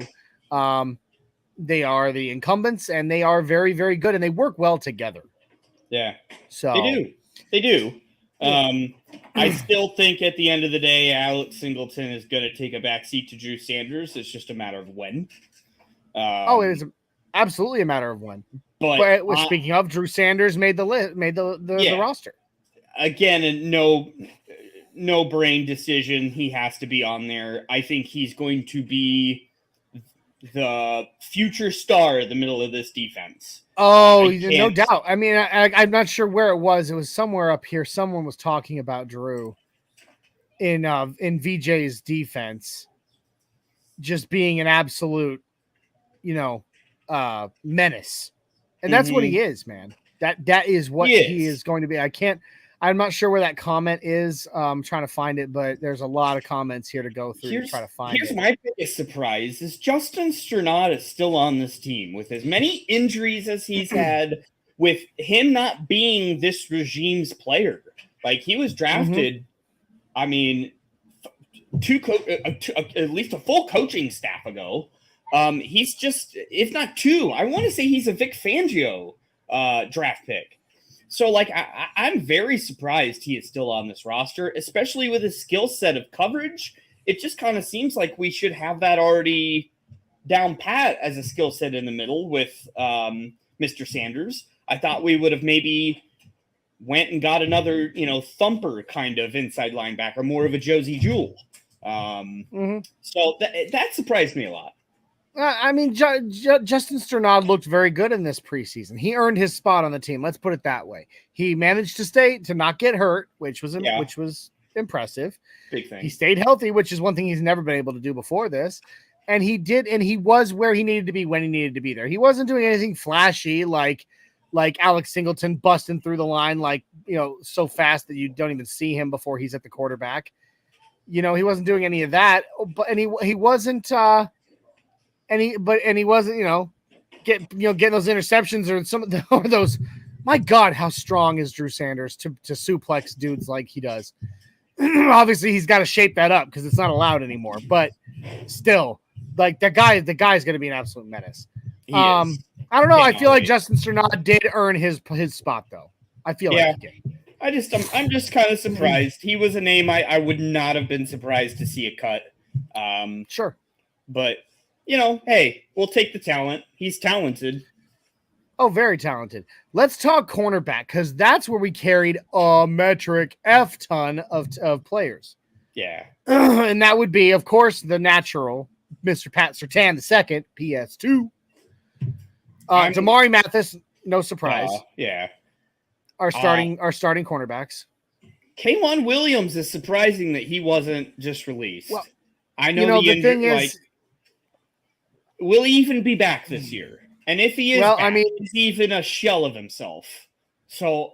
They are the incumbents, and they are very, very good, and they work well together. Yeah. So They do. I still think at the end of the day, Alex Singleton is going to take a backseat to Drew Sanders. It's just a matter of when. It is absolutely a matter of when. But speaking of, Drew Sanders made the roster. Again, no brain decision. He has to be on there. I think he's going to be the future star in the middle of this defense. Oh, no doubt. I mean, I'm not sure where it was. It was somewhere up here. Someone was talking about Drew in VJ's defense just being an absolute, menace. And that's what he is, man. That is what he is going to be. I'm not sure where that comment is. I'm trying to find it, but there's a lot of comments here to go through to try to find it. Here's my biggest surprise is Justin Sternad is still on this team with as many injuries as he's had, with him not being this regime's player. Like, he was drafted, I mean, at least a full coaching staff ago. He's just, if not 2, I want to say he's a Vic Fangio draft pick. So, like, I'm very surprised he is still on this roster, especially with his skill set of coverage. It just kind of seems like we should have that already down pat as a skill set in the middle with Mr. Sanders. I thought we would have maybe went and got another, thumper kind of inside linebacker, more of a Josie Jewell. So that surprised me a lot. I mean, Justin Strnad looked very good in this preseason. He earned his spot on the team. Let's put it that way. He managed to not get hurt, which was impressive. Big thing. He stayed healthy, which is one thing he's never been able to do before this. And he was where he needed to be when he needed to be there. He wasn't doing anything flashy like Alex Singleton busting through the line so fast that you don't even see him before he's at the quarterback. He wasn't doing any of that, but he wasn't he wasn't getting those interceptions or some of those. My God, how strong is Drew Sanders to suplex dudes like he does? Obviously, he's got to shape that up because it's not allowed anymore. But still, the guy's going to be an absolute menace. I don't know. I feel like Justin Strnad did earn his spot, though. I feel like he did. I'm just kind of surprised. He was a name I would not have been surprised to see a cut. Sure, but hey, we'll take the talent. He's talented. Oh, very talented. Let's talk cornerback because that's where we carried a metric F ton of players. Yeah. And that would be, of course, the natural Mr. Pat Surtain II, PS2. Damari Mathis, no surprise. Yeah. Our starting cornerbacks. K'Waun Williams is surprising that he wasn't just released. Well, I know the thing is, will he even be back this year? And if he is, he's even a shell of himself. So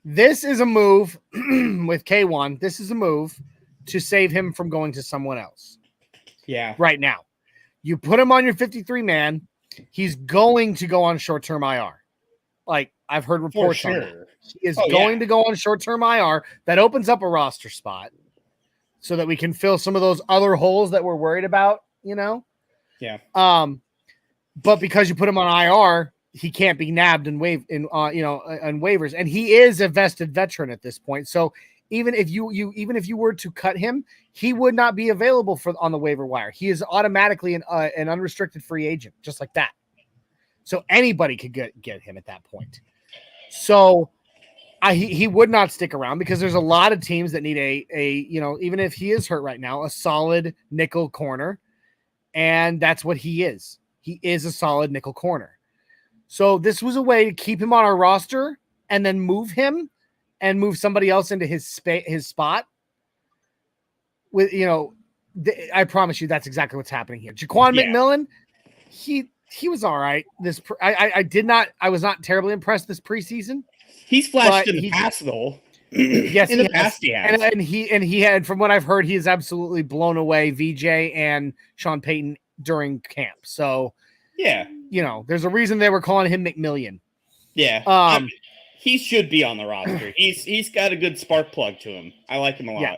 this is a move with K'Waun. This is a move to save him from going to someone else. Yeah. Right now, you put him on your 53 man. He's going to go on short-term IR. Like I've heard reports on that. He is going to go on short-term IR. That opens up a roster spot so that we can fill some of those other holes that we're worried about, Yeah. But because you put him on IR, he can't be nabbed and on waivers, and he is a vested veteran at this point. So even if you were to cut him, he would not be available on the waiver wire. He is automatically an unrestricted free agent, just like that. So anybody could get him at that point. So he would not stick around because there's a lot of teams that need even if he is hurt right now, a solid nickel corner, and that's what he is. He is a solid nickel corner. So this was a way to keep him on our roster and then move him and move somebody else into his spot. With I promise you that's exactly what's happening here. Jaquan McMillan, he was all right. I was not terribly impressed this preseason. He's flashed in the past though. Yes, in the past he has. And he had, from what I've heard, he has absolutely blown away VJ and Sean Payton during camp. So yeah, there's a reason they were calling him McMillian. Yeah. He should be on the roster. He's got a good spark plug to him. I like him a lot. Yeah.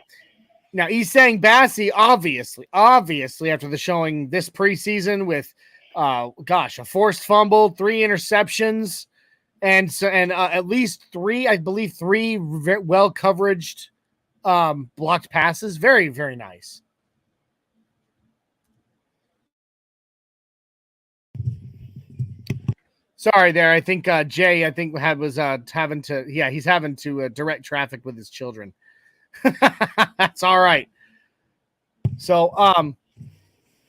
Now Isang Bassi, obviously after the showing this preseason with a forced fumble, 3 interceptions, and at least 3 well coveraged blocked passes. Very, very nice. Sorry there. I think Jay, was having to direct traffic with his children. That's all right. So,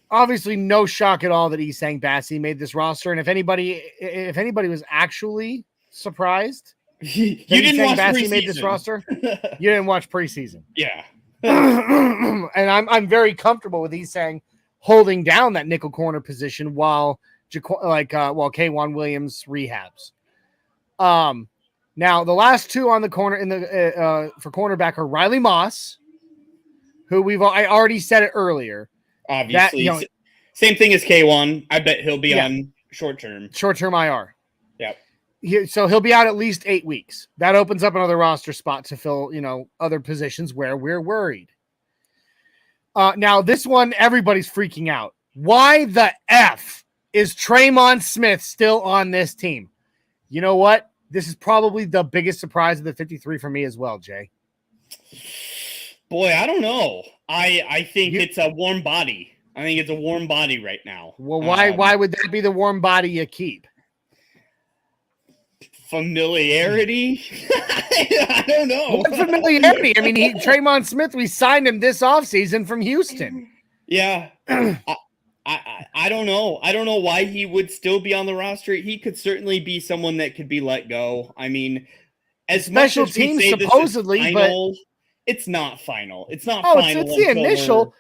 obviously no shock at all that Isang Bassi made this roster. And if anybody was actually surprised, you didn't watch Bassi preseason. Made this roster. You didn't watch preseason. Yeah. And I'm very comfortable with Isang holding down that nickel corner position while K'Waun Williams rehabs. Now the last 2 on the corner for cornerback are Riley Moss, who I already said it earlier. Obviously, same thing as K'Waun. I bet he'll be on short-term IR. Yep. So he'll be out at least 8 weeks. That opens up another roster spot to fill, other positions where we're worried. Now this one, everybody's freaking out. Why the F is Tremon Smith still on this team? You know what? This is probably the biggest surprise of the 53 for me as well, Jay. Boy, I don't know. I think it's a warm body. I think it's a warm body right now. Well, why would that be the warm body you keep? Familiarity? I don't know. What familiarity? I mean, Traymon Smith, we signed him this offseason from Houston. Yeah. I don't know. I don't know why he would still be on the roster. He could certainly be someone that could be let go. I mean, as special much as we teams say supposedly, this is final, but it's not final. It's not final. It's the initial.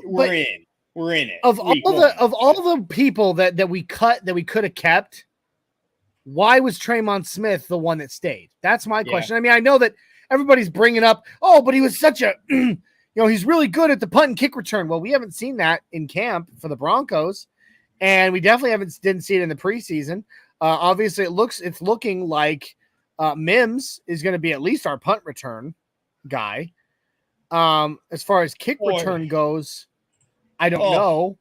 We're in. We're in it. Of all the people that we cut that we could have kept, why was Traymon Smith the one that stayed? That's my question. I mean, I know that everybody's bringing up, but he was such a, he's really good at the punt and kick return. Well, we haven't seen that in camp for the Broncos, and we definitely didn't see it in the preseason. Obviously, it's looking like Mims is going to be at least our punt return guy. As far as kick return goes, I don't know.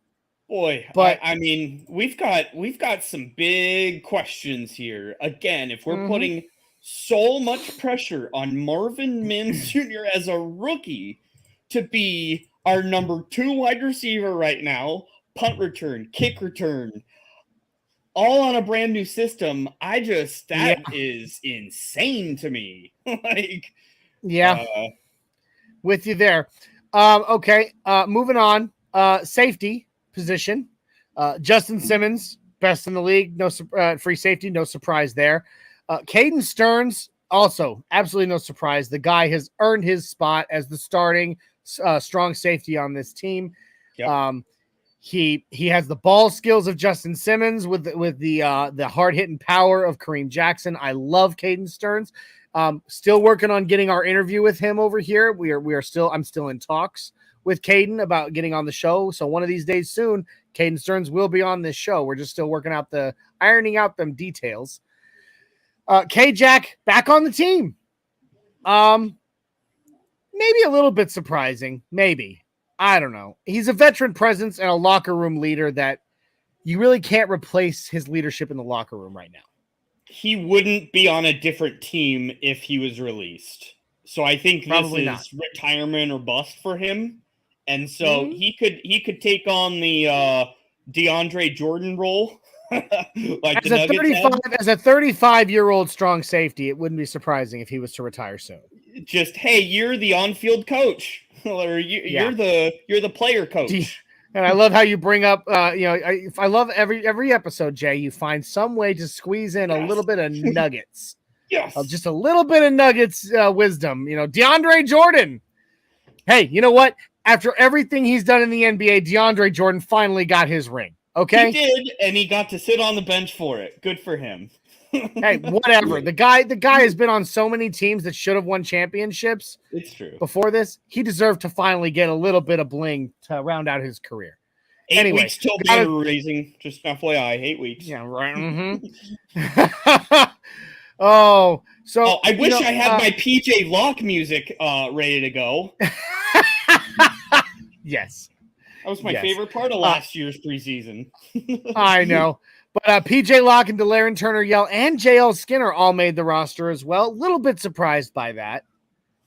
Boy, but I mean, we've got some big questions here. Again, if we're putting so much pressure on Marvin Mims Jr. as a rookie to be our number 2 wide receiver right now, punt return, kick return, all on a brand new system, is insane to me. With you there. Okay, moving on. Safety position. Justin Simmons, best in the league. No free safety, no surprise there. Caden Stearns, also absolutely no surprise. The guy has earned his spot as the starting strong safety on this team. Yep. He has the ball skills of Justin Simmons with the hard hitting power of Kareem Jackson. I love Caden Stearns. Still working on getting our interview with him over here. I'm still in talks with Caden about getting on the show. So one of these days soon, Caden Stearns will be on this show. We're just still ironing out them details. K-Jack back on the team. Maybe a little bit surprising. Maybe. I don't know. He's a veteran presence and a locker room leader that you really can't replace his leadership in the locker room right now. He wouldn't be on a different team if he was released. So I think probably this is retirement or bust for him. And so he could take on the DeAndre Jordan role. Like as a 35-year-old strong safety, it wouldn't be surprising if he was to retire soon. Just, hey, you're the on-field coach, or you're the player coach. And I love how you bring up, I love every episode, Jay. You find some way to squeeze in a little bit of nuggets. Yes, just a little bit of nuggets, wisdom. DeAndre Jordan. Hey, you know what? After everything he's done in the NBA, DeAndre Jordan finally got his ring. Okay, he did, and he got to sit on the bench for it. Good for him. Hey, whatever. The guy has been on so many teams that should have won championships. It's true. Before this, he deserved to finally get a little bit of bling to round out his career. 8 weeks till banner raising. Just FYI, 8 weeks. Yeah, right. Mm-hmm. I wish I had my PJ Locke music ready to go. Yes. That was my favorite part of last year's preseason. I know. But PJ Locke and Delaren Turner-Yell and JL Skinner all made the roster as well. A little bit surprised by that.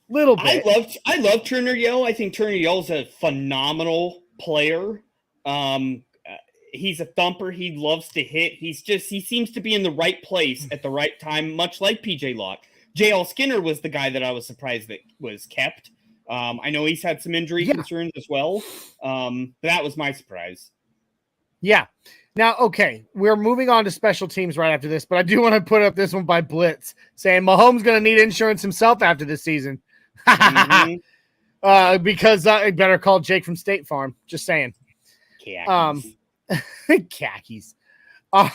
Little bit. I love Turner-Yell. I think Turner-Yell's a phenomenal player. He's a thumper. He loves to hit. He seems to be in the right place at the right time, much like PJ Locke. JL Skinner was the guy that I was surprised that was kept. I know he's had some injury concerns as well. That was my surprise. Yeah. Now, okay, we're moving on to special teams right after this, but I do want to put up this one by Blitz saying Mahomes going to need insurance himself after this season. Mm-hmm. Because I better call Jake from State Farm. Just saying. Khakis. All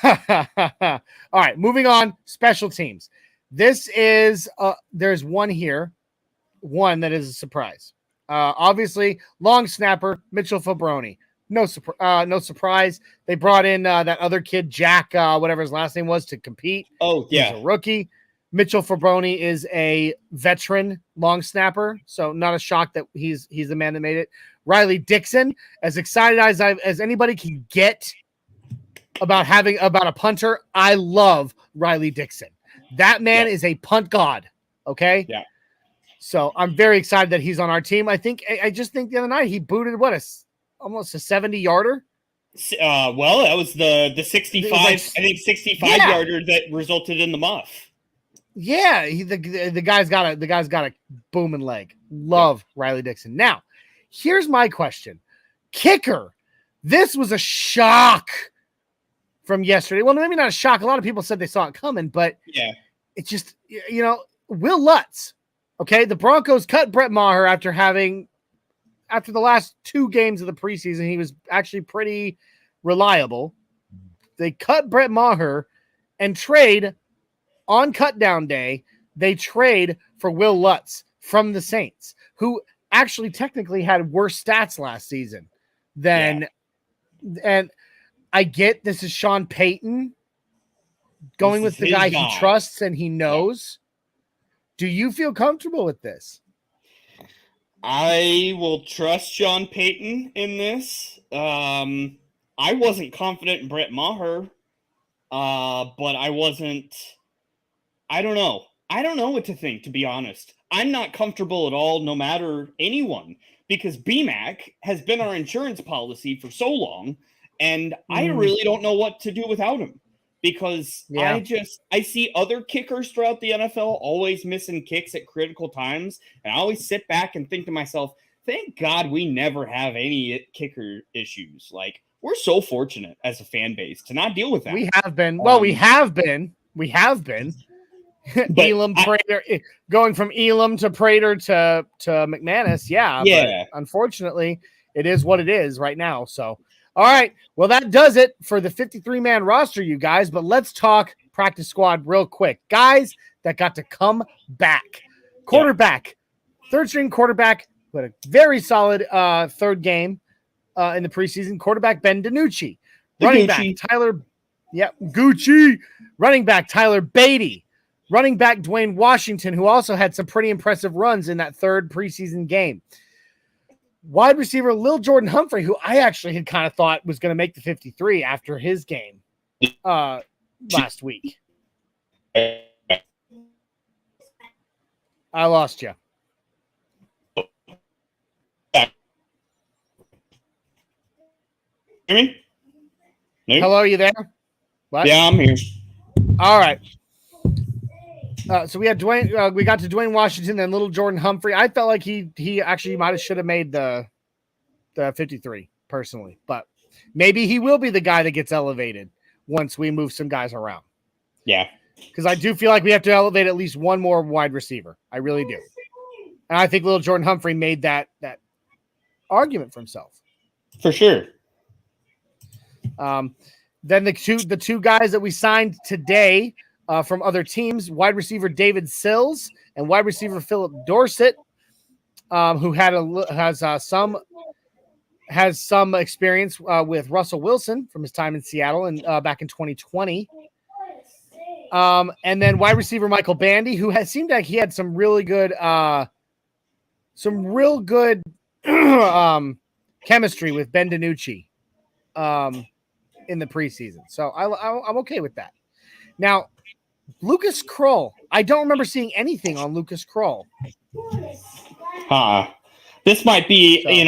right, moving on. Special teams. This is there's one that is a surprise. Obviously, long snapper Mitchell Fabroni. No surprise. They brought in that other kid, Jack, whatever his last name was, to compete. Oh, yeah. He's a rookie. Mitchell Fabroni is a veteran long snapper, so not a shock that he's the man that made it. Riley Dixon, as excited as anybody can get about a punter, I love Riley Dixon. That man is a punt god. Okay. Yeah. So I'm very excited that he's on our team. I just think the other night he booted almost a 70-yarder. Well, that was the 65. I think 65 yarder that resulted in the muff. Yeah, the guy's got a booming leg. Love Riley Dixon. Now, here's my question. Kicker. This was a shock from yesterday. Well, maybe not a shock. A lot of people said they saw it coming, but yeah, it's just, Will Lutz. Okay, the Broncos cut Brett Maher after the last 2 games of the preseason. He was actually pretty reliable. They cut Brett Maher and trade on cutdown day. They trade for Will Lutz from the Saints, who actually technically had worse stats last season than, and I get this is Sean Payton going with the guy he trusts and he knows. Do you feel comfortable with this? I will trust Sean Payton in this. I wasn't confident in Brett Maher, but I don't know. I don't know what to think, to be honest. I'm not comfortable at all, no matter anyone, because BMAC has been our insurance policy for so long, and I really don't know what to do without him. Because I see other kickers throughout the NFL always missing kicks at critical times. And I always sit back and think to myself, thank God we never have any kicker issues. Like, we're so fortunate as a fan base to not deal with that. We have been. Well, we have been. Elam, Prater, going from Elam to Prater to McManus. Yeah. But unfortunately, it is what it is right now. So. All right, well, that does it for the 53-man roster, you guys, but let's talk practice squad real quick. Guys that got to come back. Quarterback, third-string quarterback, with a very solid third game in the preseason. Quarterback Ben DiNucci. Running back Gucci. Running back Tyler Beatty. Running back Dwayne Washington, who also had some pretty impressive runs in that third preseason game. Wide receiver Lil Jordan Humphrey, who I actually had kind of thought was going to make the 53 after his game last week. I lost you. Hear me? No? Hello, are you there? What? Yeah, I'm here. All right. So we had Dwayne. We got to Dwayne Washington, then Little Jordan Humphrey. I felt like he actually should have made the 53 personally, but maybe he will be the guy that gets elevated once we move some guys around. Yeah, because I do feel like we have to elevate at least one more wide receiver. I really do, and I think Little Jordan Humphrey made that argument for himself for sure. Then the two guys that we signed today. From other teams, wide receiver David Sills and wide receiver Philip Dorsett, who has some experience with Russell Wilson from his time in Seattle and back in 2020. And then wide receiver Michael Bandy, who seemed like he had some real good chemistry with Ben DiNucci in the preseason. So I'm okay with that. Now, Lucas Krull. I don't remember seeing anything on Lucas Krull. This might be, I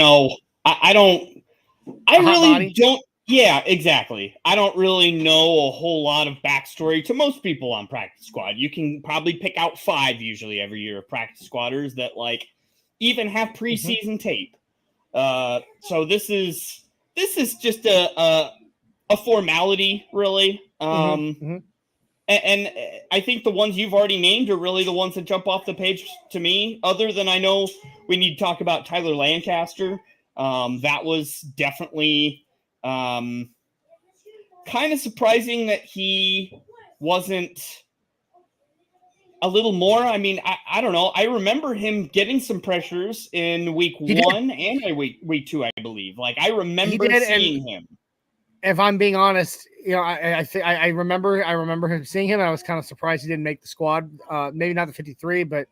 really don't. Yeah, exactly. I don't really know a whole lot of backstory to most people on practice squad. You can probably pick out 5 usually every year of practice squatters that even have preseason tape. So this is just a formality, really. And I think the ones you've already named are really the ones that jump off the page to me, other than I know we need to talk about Tyler Lancaster. That was definitely kind of surprising that he wasn't a little more. I mean, I don't know. I remember him getting some pressures in week 1 and week 2, I believe. I remember seeing him. If I'm being honest, I remember seeing him. And I was kind of surprised he didn't make the squad. Maybe not the 53, but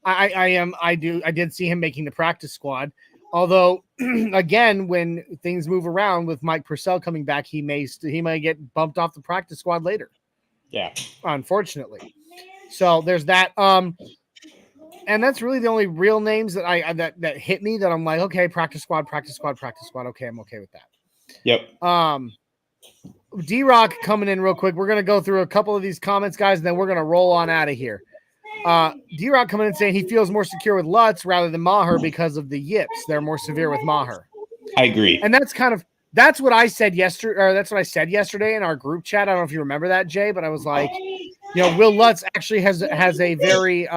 I did see him making the practice squad. Although, again, when things move around with Mike Purcell coming back, he may get bumped off the practice squad later. Yeah, unfortunately. So there's that. And that's really the only real names that that hit me. That I'm like, okay, practice squad. Okay, I'm okay with that. Yep. D-Rock coming in real quick. We're going to go through a couple of these comments, guys, and then we're going to roll on out of here. D-Rock coming in saying he feels more secure with Lutz rather than Maher because of the yips. They're more severe with Maher. I agree. And that's what I said yesterday, or that's what I said yesterday in our group chat. I don't know if you remember that, Jay, but I was like, Will Lutz actually has a very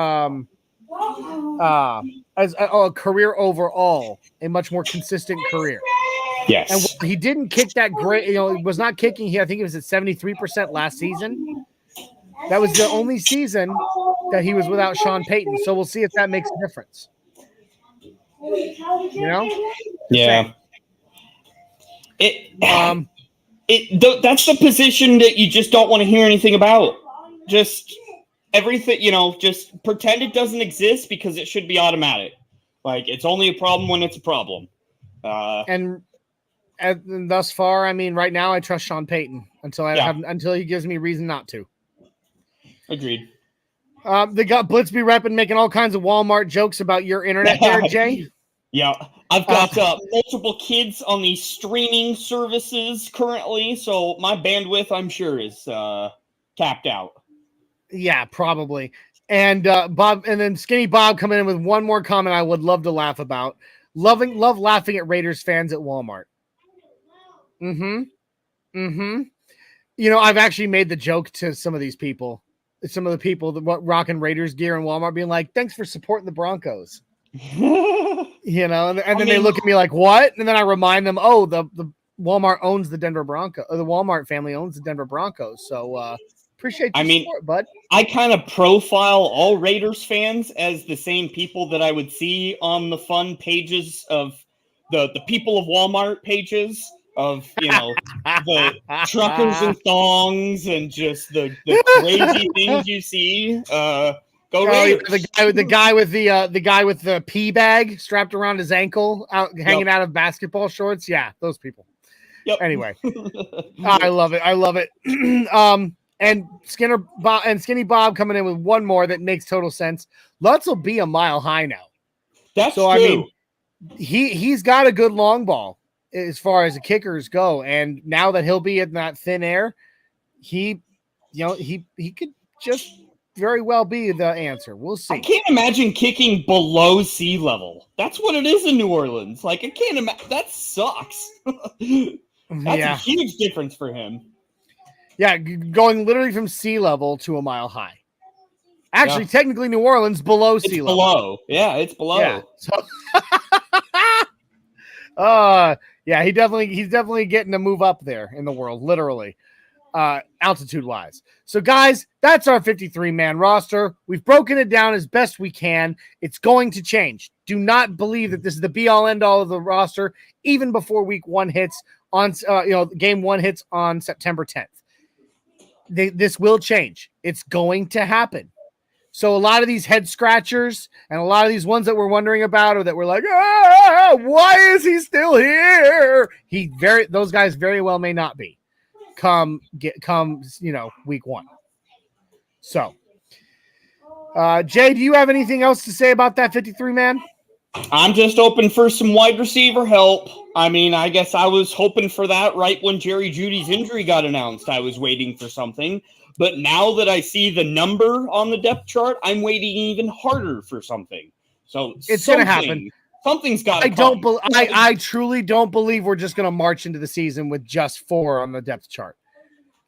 as a career overall, a much more consistent career. Yes. And he didn't kick that great, he was not kicking here. I think it was at 73% last season. That was the only season that he was without Sean Payton. So we'll see if that makes a difference. Yeah. That's the position that you just don't want to hear anything about. Just everything, just pretend it doesn't exist because it should be automatic. Like, it's only a problem when it's a problem. And thus far, I mean, right now I trust Sean Payton until he gives me reason not to. Agreed. They got Blitzby repping, making all kinds of Walmart jokes about your internet there, Jay. Yeah, I've got multiple kids on these streaming services currently, so my bandwidth, I'm sure, is capped out. Yeah, probably. And Bob, and then Skinny Bob coming in with one more comment I would love to laugh about. Love laughing at Raiders fans at Walmart. I've actually made the joke to some of these people. Some of the people that rocking Raiders gear in Walmart being like, thanks for supporting the Broncos. And then they look at me like, what? And then I remind them, the Walmart owns the Denver Broncos, or the Walmart family owns the Denver Broncos. So appreciate your support, bud. I kind of profile all Raiders fans as the same people that I would see on the fun pages of the people of Walmart pages of, the truckers and thongs and just the crazy things you see. Go Raiders. The guy with the pee bag strapped around his ankle, hanging out of basketball shorts. Yeah, those people. Yep. Anyway, I love it. And Skinny Bob coming in with one more that makes total sense. Lutz will be a mile high now. That's true. I mean, he's got a good long ball as far as the kickers go, and now that he'll be in that thin air, he could just very well be the answer. We'll see. I can't imagine kicking below sea level. That's what it is in New Orleans. Like, I can't imagine. That sucks. That's a huge difference for him. Yeah, going literally from sea level to a mile high. Actually, technically, New Orleans below sea level. Below. Yeah, it's below. Yeah. He's definitely getting to move up there in the world, literally, altitude-wise. So, guys, that's our 53-man roster. We've broken it down as best we can. It's going to change. Do not believe that this is the be-all, end-all of the roster, even before week one hits on, game one hits on September 10th. This will change. It's going to happen. So a lot of these head scratchers and a lot of these ones that we're wondering about, or that we're like, why is he still here? Those guys very well may not be come week one. So, Jay, do you have anything else to say about that 53-man? I'm just open for some wide receiver help. I mean, I guess I was hoping for that right when Jerry Jeudy's injury got announced. I was waiting for something. But now that I see the number on the depth chart, I'm waiting even harder for something. So it's going to happen. Something's got to come. I truly don't believe we're just going to march into the season with just 4 on the depth chart.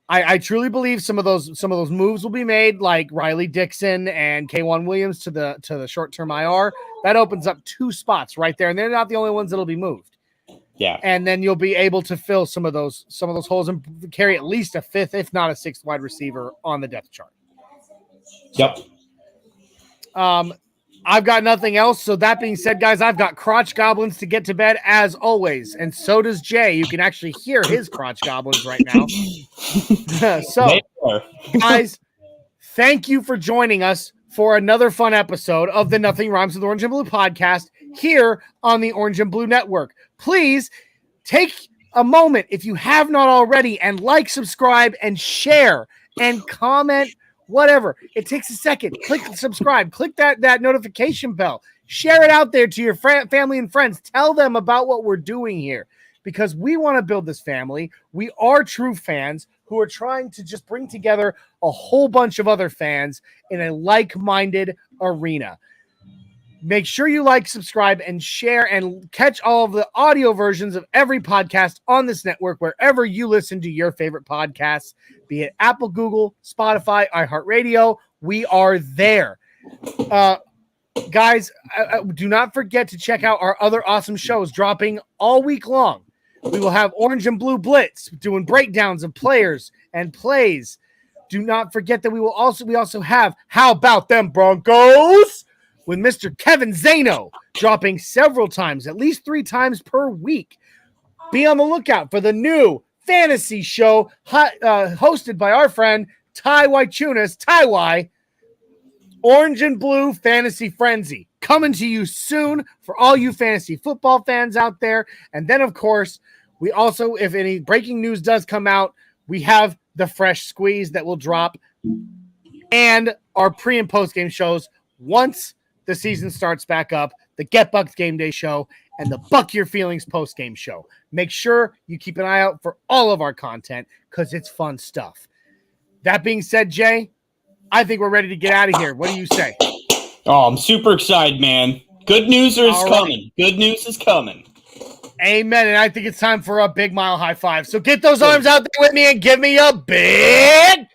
I truly believe some of those moves will be made, like Riley Dixon and K'Wan Williams to the short-term IR. That opens up 2 spots right there, and they're not the only ones that'll be moved. Yeah. And then you'll be able to fill some of those holes and carry at least a 5th, if not a 6th wide receiver on the depth chart. Yep. I've got nothing else. So that being said, guys, I've got crotch goblins to get to bed as always. And so does Jay. You can actually hear his crotch goblins right now. So, guys, thank you for joining us for another fun episode of the Nothing Rhymes with Orange and Blue podcast here on the Orange and Blue Network. Please take a moment, if you have not already, and like, subscribe, and share, and comment, whatever. It takes a second. Click subscribe. Click that notification bell. Share it out there to your family and friends. Tell them about what we're doing here, because we want to build this family. We are true fans who are trying to just bring together a whole bunch of other fans in a like-minded arena. Make sure you like, subscribe, and share, and catch all of the audio versions of every podcast on this network wherever you listen to your favorite podcasts, be it Apple, Google, Spotify, iHeartRadio. We are there. Guys, do not forget to check out our other awesome shows dropping all week long. We will have Orange and Blue Blitz doing breakdowns of players and plays. Do not forget that we also have How About Them Broncos with Mr. Kevin Zano dropping several times, at least 3 times per week. Be on the lookout for the new fantasy show hosted by our friend Ty Wychunas, Ty Y, Orange and Blue Fantasy Frenzy, coming to you soon for all you fantasy football fans out there. And then, of course, we also, if any breaking news does come out, we have the Fresh Squeeze that will drop and our pre- and post-game shows once the season starts back up, the Get Bucked Game Day show, and the Buck Your Feelings post-game show. Make sure you keep an eye out for all of our content because it's fun stuff. That being said, Jay, I think we're ready to get out of here. What do you say? Oh, I'm super excited, man. Good news is coming. Good news is coming. Amen. And I think it's time for a big mile high five. So get those arms out there with me and give me a big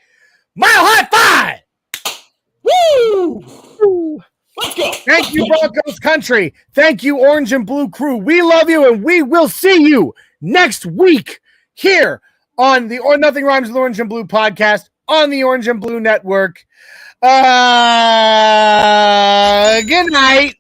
mile high five. Woo! Let's go. Thank you, Broncos Country. Thank you, Orange and Blue crew. We love you, and we will see you next week here on the Nothing Rhymes with Orange and Blue podcast on the Orange and Blue Network. Good night.